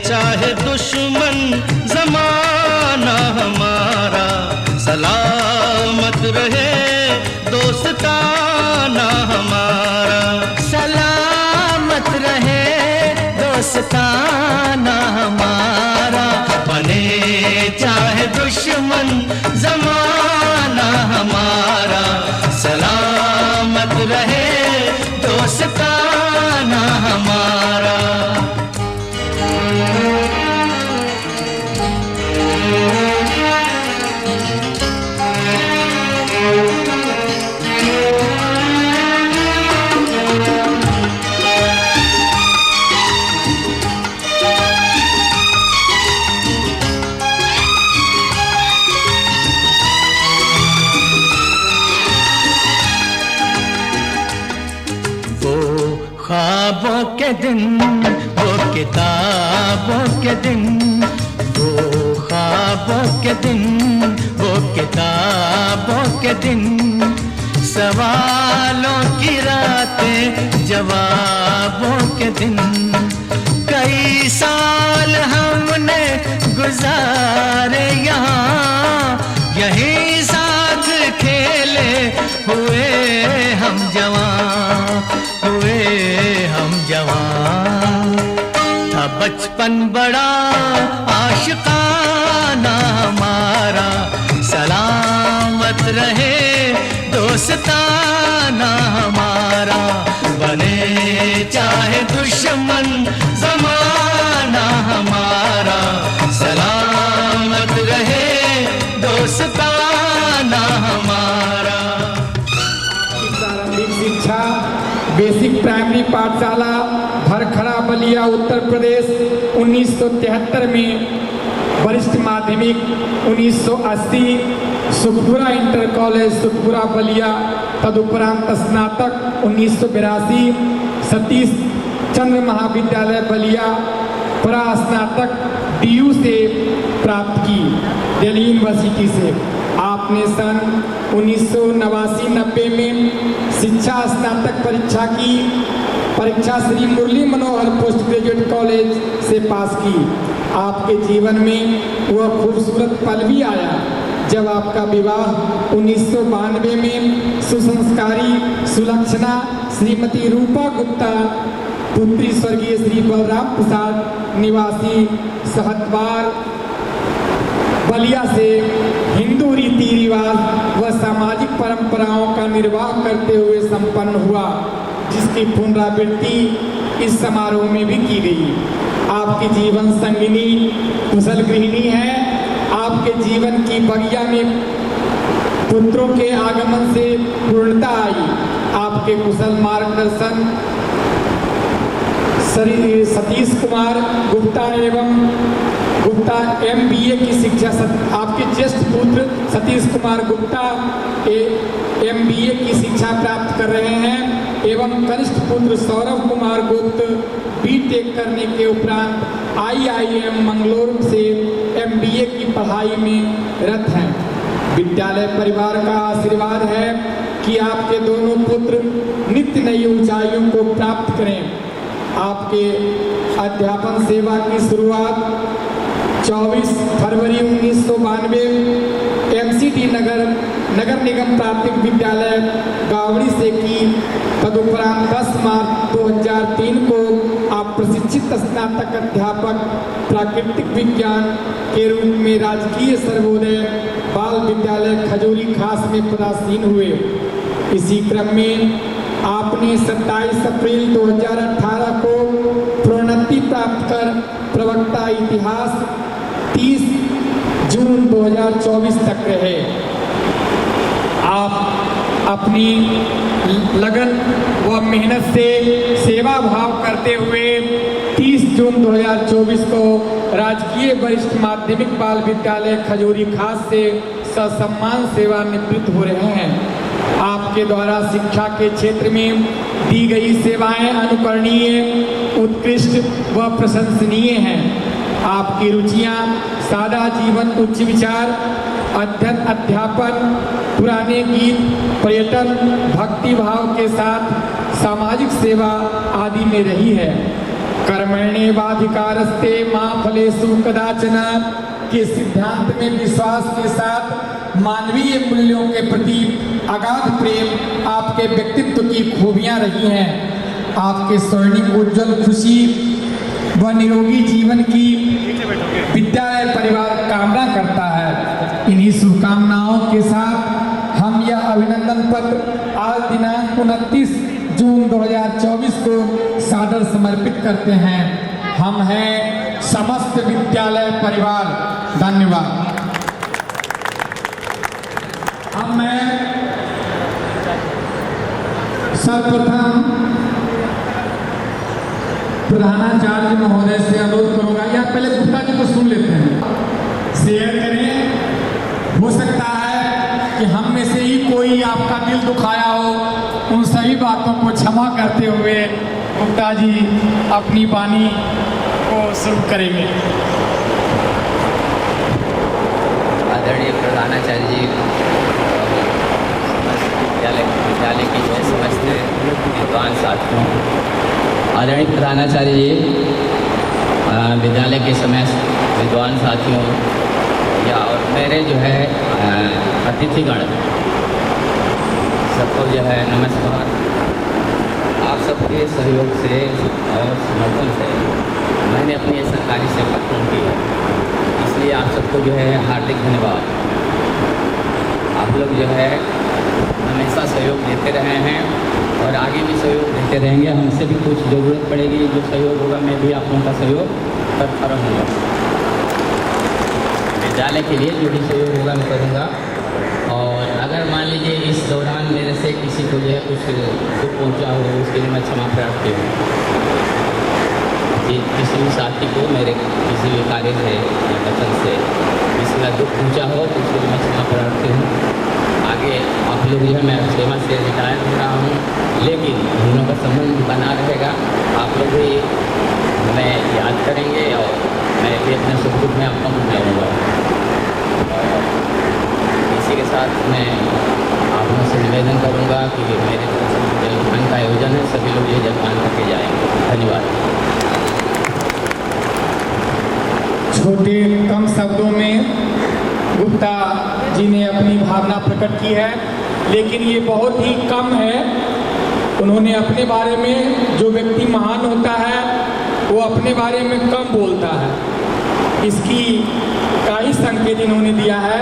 चाहे दुश्मन जमाना हमारा, सलामत रहे दोस्ताना दोस्ताना हमारा, बने चाहे दुश्मन जमाना हमारा, सलामत रहे दोस्ताना हमारा। ख्वाबों के दिन, वो किताबों के दिन, वो ख्वाबों के दिन, वो किताबों के दिन, सवालों की रातें, जवाबों के दिन। कई साल हमने गुजारे यहाँ, यहीं साथ खेले हुए हम जवां, हुए हम जवां। था बचपन बड़ा आशिकाना हमारा, सलामत रहे दोस्ताना हमारा, बने चाहे दुश्मन जमाना हमारा, सलामत रहे दोस्ताना हमारा। प्रारंभिक शिक्षा बेसिक प्राइमरी पाठशाला भरखड़ा बलिया उत्तर प्रदेश 1973 में, वरिष्ठ माध्यमिक 1980, सुखपुरा इंटर कॉलेज सुखपुरा बलिया, तदुपरांत स्नातक 1982 सतीश चंद्र महाविद्यालय बलिया, स्नातक DU से प्राप्त की दिल्ली यूनिवर्सिटी से। आपने सन 1989-90 में शिक्षा स्नातक परीक्षा Shri Murli Manohar post graduate college से पास की। आपके जीवन में वह खूबसूरत पल भी आया जब आपका विवाह 1992 में सुसंस्कारी सुलक्षणा श्रीमती रूपा गुप्ता, पुत्री स्वर्गीय श्री बलराम प्रसाद निवासी सहतवार बलिया से हिंदू रीति रिवाज व सामाजिक परंपराओं का निर्वाह करते हुए संपन्न हुआ, जिसकी पुनरावृत्ति इस समारोह में भी की गई। आपकी जीवन संगिनी कुशल गृहिणी है। आपके जीवन की बगिया में पुत्रों के आगमन से पूर्णता आई। आपके कुशल मार्गदर्शन सतीश कुमार गुप्ता एवं गुप्ता MBA की शिक्षा, आपके ज्येष्ठ पुत्र सतीश कुमार गुप्ता MBA की शिक्षा प्राप्त कर रहे हैं एवं कनिष्ठ पुत्र सौरभ कुमार गुप्त BTech करने के उपरांत IIM मंगलोर से MBA की पढ़ाई में रत हैं। विद्यालय परिवार का आशीर्वाद है कि आपके दोनों पुत्र नित्य नई ऊंचाइयों को प्राप्त करें। आपके अध्यापन सेवा की शुरुआत 24 फरवरी 1992 MCT नगर निगम प्राथमिक विद्यालय गावड़ी से की। तदुपरांत 10 मार्च 2003 को आप प्रशिक्षित स्नातक अध्यापक प्राकृतिक विज्ञान के रूप में राजकीय सर्वोदय बाल विद्यालय खजूरी खास में पदासीन हुए। इसी क्रम में आपने 27 अप्रैल 2018 को प्रोन्नति प्राप्त कर प्रवक्ता इतिहास 30 जून 2024 तक रहे। आप अपनी लगन व मेहनत से सेवा भाव करते हुए 30 जून 2024 को राजकीय वरिष्ठ माध्यमिक बाल विद्यालय खजूरी खास से ससम्मान सेवानिवृत्त हो रहे हैं। आपके द्वारा शिक्षा के क्षेत्र में दी गई सेवाएं अनुकरणीय, उत्कृष्ट व प्रशंसनीय हैं। आपकी रुचियां सादा जीवन, उच्च विचार, अध्ययन, अध्यापन, पुराने गीत, पर्यटन, भक्ति भाव के साथ सामाजिक सेवा आदि में रही है। कर्मण्येवाधिकारस्ते मा फलेषु कदाचन के सिद्धांत में विश्वास के साथ मानवीय मूल्यों के प्रति अगाध प्रेम आपके व्यक्तित्व की खूबियां रही हैं। आपके स्वर्णिम उज्जवल खुशी व निरोगी जीवन की विद्यालय परिवार कामना करता है। इन्हीं शुभकामनाओं के साथ हम यह अभिनंदन पत्र आज दिनांक 29 जून 2024 को सादर समर्पित करते हैं। हम हैं समस्त विद्यालय परिवार। धन्यवाद। अब मैं सर्वप्रथम प्रधानाचार्य महोदय से अनुरोध करूंगा, या पहले गुप्ता जी को सुन लेते हैं, शेयर करें। हो सकता है कि हम में से ही कोई आपका दिल दुखाया हो, उन सभी बातों को क्षमा करते हुए गुप्ता जी अपनी वाणी को शुरू करेंगे। आदरणीय प्रधानाचार्य जी, विद्यालय की जो है समस्त विद्वान साथियों, आदरणीय प्रधानाचार्य जी, विद्यालय के समस्त विद्वान साथियों या और मेरे जो है अतिथिगण, सबको जो है नमस्कार। आप सबके सहयोग से और समर्थन से मैंने अपनी सरकारी सेवा पूर्ण की है, इसलिए आप सबको जो है हार्दिक धन्यवाद। आप लोग जो है हमेशा सहयोग देते रहे हैं और आगे भी सहयोग देते रहेंगे। हमसे भी कुछ ज़रूरत पड़ेगी, जो सहयोग होगा मैं भी आप लोगों का सहयोग करता रहूँगा। विद्यालय के लिए जो भी सहयोग होगा मैं करूँगा। और अगर मान लीजिए इस दौरान मेरे से किसी को जो है कुछ दुख पहुँचा हो, उसके लिए मैं क्षमा प्रार्थी हूँ। किसी भी साथी को मेरे किसी भी कार्य से या वचन से किसी का दुख पहुँचा हो तो उसके लिए मैं क्षमा प्रार्थी हूँ। आगे आप लोग जो है मैं सेवा से रिटायर हो रहा हूँ, लेकिन हम लोगों का संबंध बना रहेगा। आप लोग भी हमें याद करेंगे और मैं भी अपने सुख दुख में आपका मिलाऊँगा। इसी के साथ मैं आप लोगों से निवेदन करूँगा कि मेरे जलपान का आयोजन है, सभी लोग ये जलपान करके जाएंगे। धन्यवाद। छोटे कम शब्दों में गुप्ता जी ने अपनी भावना प्रकट की है, लेकिन ये बहुत ही कम है। उन्होंने अपने बारे में, जो व्यक्ति महान होता है वो अपने बारे में कम बोलता है, इसकी का ही संकेत इन्होंने दिया है।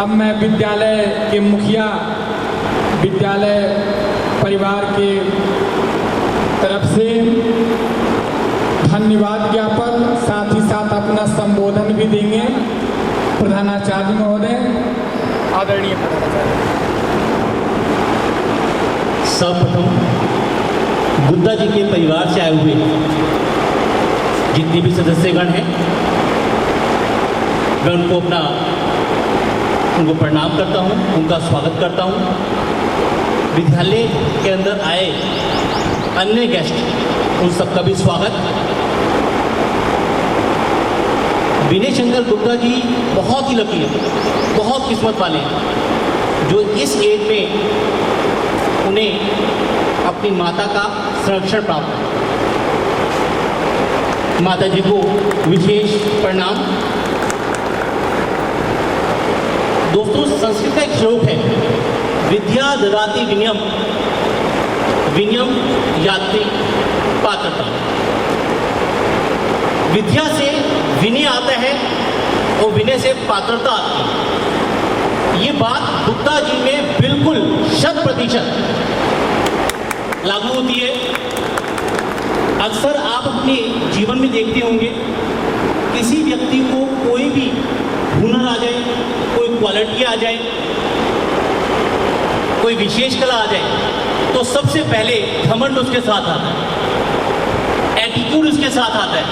अब मैं विद्यालय के मुखिया, विद्यालय परिवार के तरफ से धन्यवाद ज्ञापन, साथ ही साथ अपना संबोधन भी देंगे। प्रधानाचार्य महोदय, आदरणीय प्रधानाचार्य। सर्वप्रथम गुप्ता जी के परिवार से आए हुए जितने भी सदस्यगण हैं, मैं उनको प्रणाम करता हूं, उनका स्वागत करता हूं। विद्यालय के अंदर आए अन्य गेस्ट, उन सबका भी स्वागत। विनय शंकर गुप्ता जी बहुत ही लकी हैं, बहुत किस्मत वाले हैं, जो इस एज में उन्हें अपनी माता का संरक्षण प्राप्त है। माता जी को विशेष प्रणाम। दोस्तों, संस्कृत का एक श्लोक है, विद्या ददाति विनयम, विनयम याति पात्रता। विद्या से विनय आता है और विनय से पात्रता आती है। ये बात गुप्ता जी में बिल्कुल 100% लागू होती है। अक्सर आप अपने जीवन में देखते होंगे, किसी व्यक्ति को कोई भी हुनर आ जाए, कोई क्वालिटी आ जाए, कोई विशेष कला आ जाए, तो सबसे पहले घमंड उसके साथ आता है, एटीट्यूड उसके साथ आता है।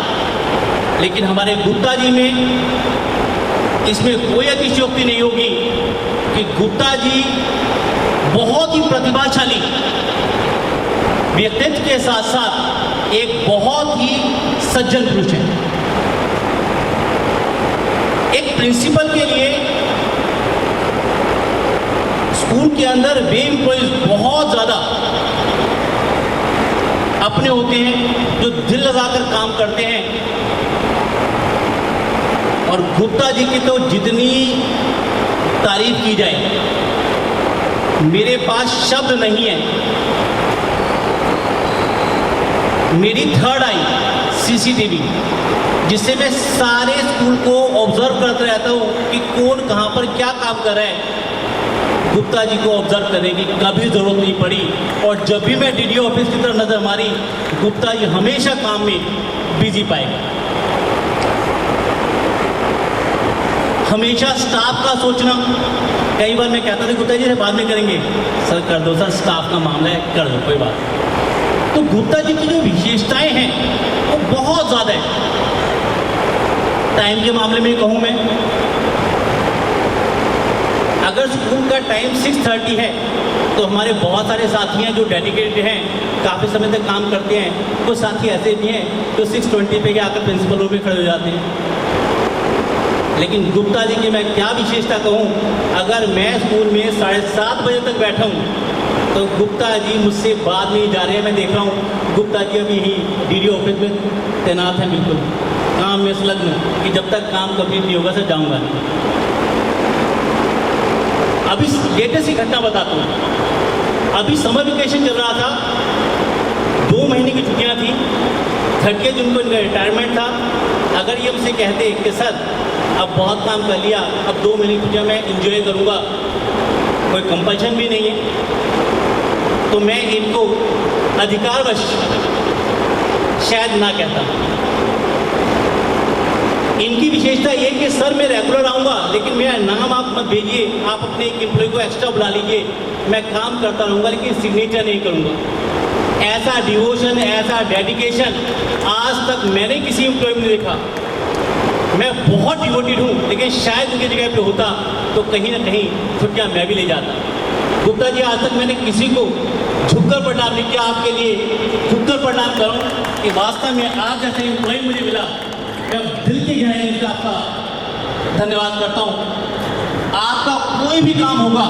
लेकिन हमारे गुप्ता जी में इसमें कोई अतिशयोक्ति नहीं होगी कि गुप्ता जी बहुत ही प्रतिभाशाली व्यक्तित्व के साथ साथ एक बहुत ही सज्जन पुरुष है। एक प्रिंसिपल के लिए स्कूल के अंदर वे एम्प्लॉइज बहुत ज़्यादा अपने होते हैं, जो दिल लगाकर काम करते हैं। और गुप्ता जी की तो जितनी तारीफ की जाए, मेरे पास शब्द नहीं है। मेरी थर्ड आई CCTV, जिससे मैं सारे स्कूल को ऑब्जर्व करता रहता हूँ कि कौन कहाँ पर क्या काम कर रहा है। गुप्ता जी को ऑब्जर्व करने की कभी ज़रूरत नहीं पड़ी, और जब भी मैं DDO ऑफिस की तरफ नज़र मारी, गुप्ता जी हमेशा काम में बिजी पाएगा। हमेशा स्टाफ का सोचना, कई बार मैं कहता था गुप्ता जी बाद में करेंगे, सर कर दो सर, स्टाफ का मामला है, कर दो कोई बात नहीं। तो गुप्ता जी की जो विशेषताएं हैं वो बहुत ज़्यादा है। टाइम के मामले में कहूँ मैं, अगर स्कूल का टाइम 6:30 है तो हमारे बहुत सारे साथी हैं जो डेडिकेटेड हैं, काफ़ी समय तक काम करते हैं। कुछ साथी ऐसे भी हैं जो 6:20 पे आकर प्रिंसिपल रूम में खड़े हो जाते हैं। लेकिन गुप्ता जी की मैं क्या विशेषता कहूँ, अगर मैं स्कूल में 7:30 बजे तक बैठा हूँ तो गुप्ता जी मुझसे बाद नहीं जा रहे हैं। मैं देख रहा हूँ गुप्ता जी अभी ही DDO ऑफिस में तैनात हैं, बिल्कुल काम में संलग्न, कि जब तक काम कंप्लीट नहीं होगा सर जाऊँगा नहीं। अभी लेटेस्ट ही घटना बताता हूँ। अभी समर वेकेशन चल रहा था, 2 महीने की छुट्टियाँ थी, 30 जून को इनका रिटायरमेंट था। अगर ये मुझसे कहते कि सर अब बहुत काम कर लिया, अब 2 महीने की छुट्टियाँ मैं इंजॉय करूँगा, कोई कंपल्शन भी नहीं है, तो मैं इनको अधिकारवश शायद ना कहता। इनकी विशेषता ये कि सर मैं रेगुलर आऊँगा, लेकिन मेरा नाम आप मत भेजिए, आप अपने एक एम्प्लॉय को एक्स्ट्रा बुला लीजिए, मैं काम करता रहूँगा लेकिन सिग्नेचर नहीं करूँगा। ऐसा डिवोशन, ऐसा डेडिकेशन आज तक मैंने किसी एम्प्लॉय में नहीं देखा। मैं बहुत डिवोटेड हूँ, लेकिन शायद उनकी जगह पे होता तो कहीं ना कहीं छुट्टियाँ मैं भी ले जाता। गुप्ता जी, आज तक मैंने किसी को झुककर प्रणाम नहीं किया, आपके लिए झुककर प्रणाम करूँ कि वास्तव में आज जैसे एम्प्लॉय मुझे मिला, मैं दिल की गहराई से आपका धन्यवाद करता हूँ। आपका कोई भी काम होगा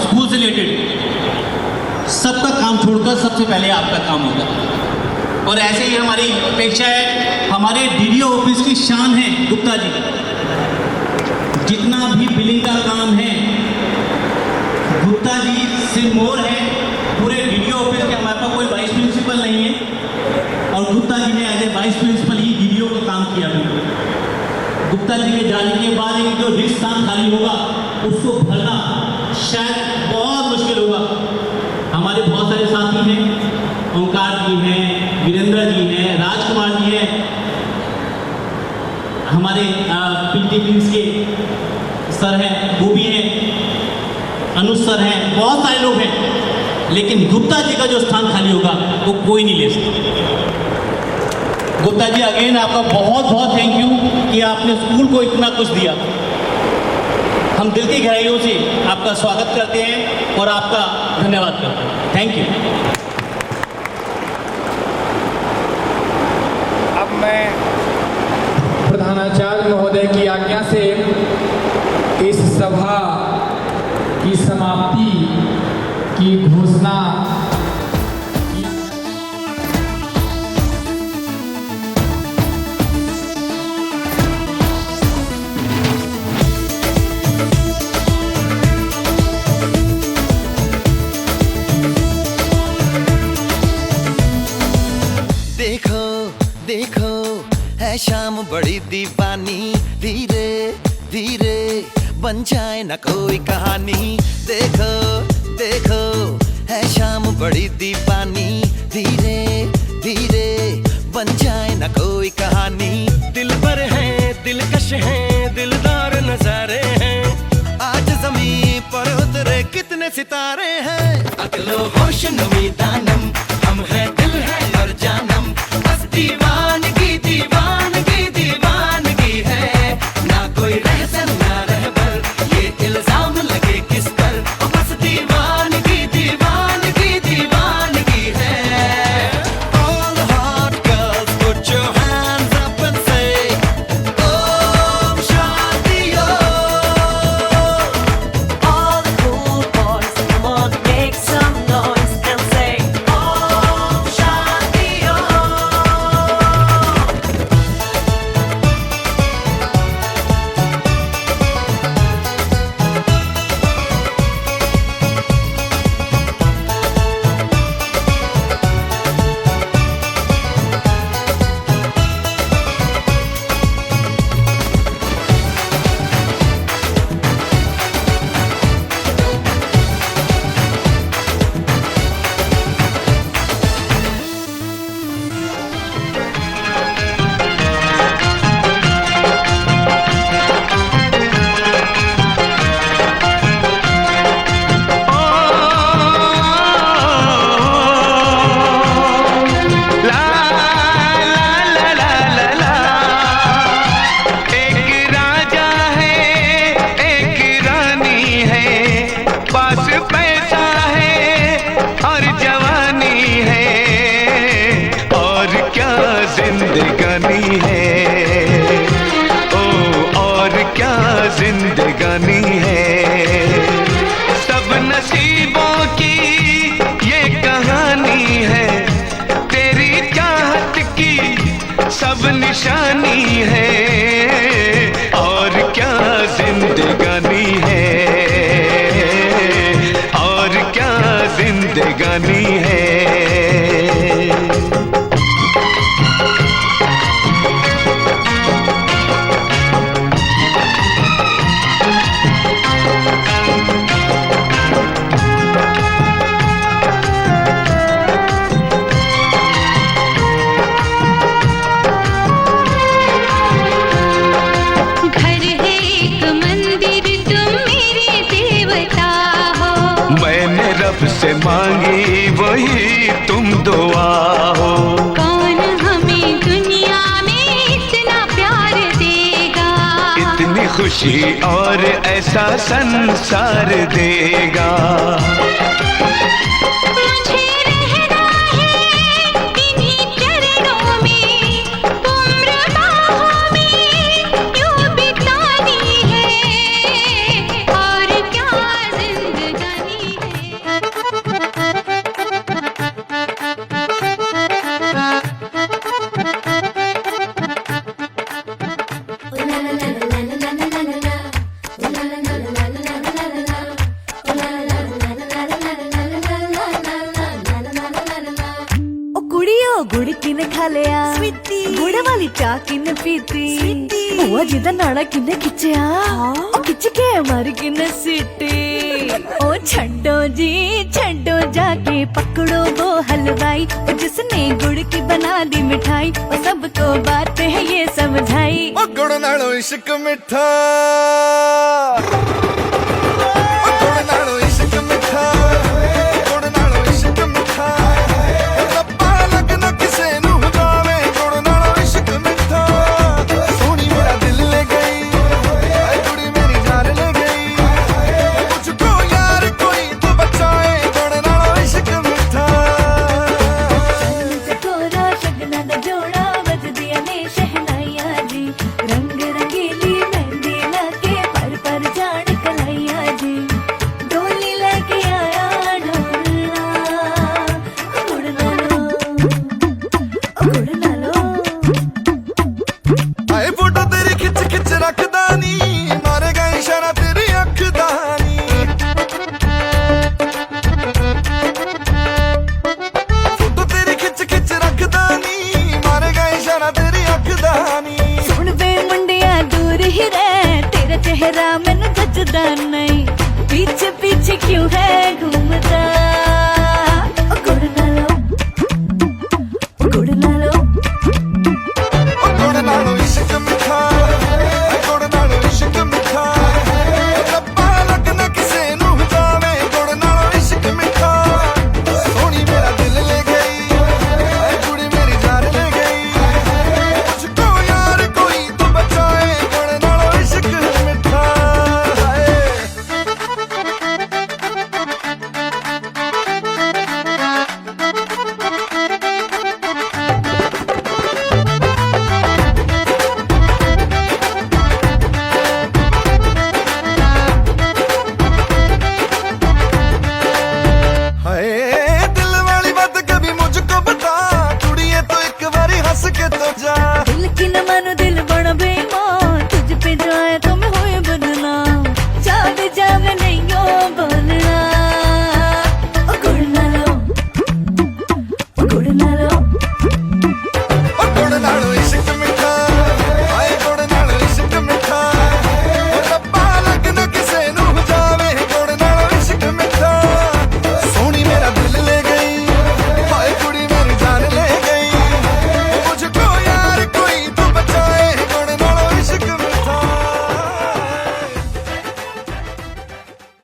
स्कूल से रिलेटेड, सबका काम छोड़कर सबसे पहले आपका काम होगा। और ऐसे ही हमारी अपेक्षा है, हमारे DDO ऑफिस की शान है गुप्ता जी। जितना भी बिलिंग का काम है गुप्ता जी सिरमौर है। पूरे DDO ऑफिस के हमारे पास कोई वाइस प्रिंसिपल नहीं है, और गुप्ता जी ने एज ए वाइस प्रिंसिपल ही DDO का काम किया। गुप्ता जी के जाने के बाद एक जो रिक्त स्थान खाली होगा उसको भरना शायद बहुत मुश्किल होगा। हमारे बहुत सारे साथी हैं, ओंकार जी हैं, वीरेंद्र जी हैं, राजकुमार जी हैं, हमारे PT प्रिंस के सर हैं, वो भी हैं, अनुज सर हैं, बहुत सारे लोग हैं, लेकिन गुप्ता जी का जो स्थान खाली होगा वो कोई नहीं ले सकता। गुप्ता जी, अगेन आपका बहुत बहुत थैंक यू कि आपने स्कूल को इतना कुछ दिया। हम दिल की गहराइयों से आपका स्वागत करते हैं और आपका धन्यवाद करते हैं। Thank you. अब मैं प्रधानाचार्य महोदय की आज्ञा से इस सभा की समाप्ति की घोषणा देखो है शाम बड़ी दीवानी, धीरे धीरे बन जाए न कोई कहानी। देखो देखो है शाम बड़ी दीवानी, धीरे धीरे बन जाए न कोई कहानी। दिल पर है, दिलकश है, दिलदार नजारे हैं, आज ज़मीं पर उतरे कितने सितारे हैं। अकलो होश नमी दानम, हम है दिल है और जानम, बस दीवानगी दीवानगी दीवानगी है, ना कोई रहसन ना रहबर, ये इल्जाम लगे किस पर, बस दीवानगी दीवानगी दीवानगी है। All the hot girls put your hands up and say Om Shanti Om. All the cool boys, come on, make some noise and say Om जिंदगानी है, ओ और क्या जिंदगानी है। सब नसीबों की ये कहानी है, तेरी चाहत की सब निशानी है, और क्या जिंदगानी है, और क्या जिंदगानी है। से मांगी वही तुम दुआ हो। कौन हमें दुनिया में इतना प्यार देगा, इतनी खुशी और ऐसा संसार देगा। मुझे रहना है इन्हीं चरणों में, उम्र बाहों में यूं बितानी है, और क्या जिंदगानी है। गुड़ किने खा लिया, गुड़ वाली चाह किने पीती, बुआ जी दा नाड़ा किने खिंचिया, ओ खिंच के मारी किने सीटी। ओ छड्डो जी छड्डो, जाके पकड़ो वो हलवाई, ओ जिसने गुड़ की बना दी मिठाई, ओ सबको बात है ये समझाई। ओ गुड़ नालो इश्क मिठा, ओ गुड़ नालो इश्क मिठा, गुड़ नालो इश्क मिठा, रब्बा लगना किसे नू जावे, गुड़ नालो इश्क मिठा। सोनी मेरा दिल ले गई, कुड़ी मेरी जान ले गई, मुझको यार कोई तो बचाए, गुड़ नालो इश्क मिठा। कोरा शगना दा जोड़ा बज दिया ने शहनाइया जी, रंग रंगीली मेहंदी लाके पर पर जान कलाइया जी, डोली लेके आया ढोलना, गुड़ नालो, गुड़ नालो। आए फोटो तेरी खिच खिच रखदा नी, मारेगा इशारा तेरी अख दा नी। फोटो तेरी खिच खिच रखदा नी, मारेगा इशारा तेरी अख दा नी। सुन बे मुंडिया दूर ही रह, तेरा चेहरा मैनू जचदा नहीं, पीछे पीछे क्यों है घूमता।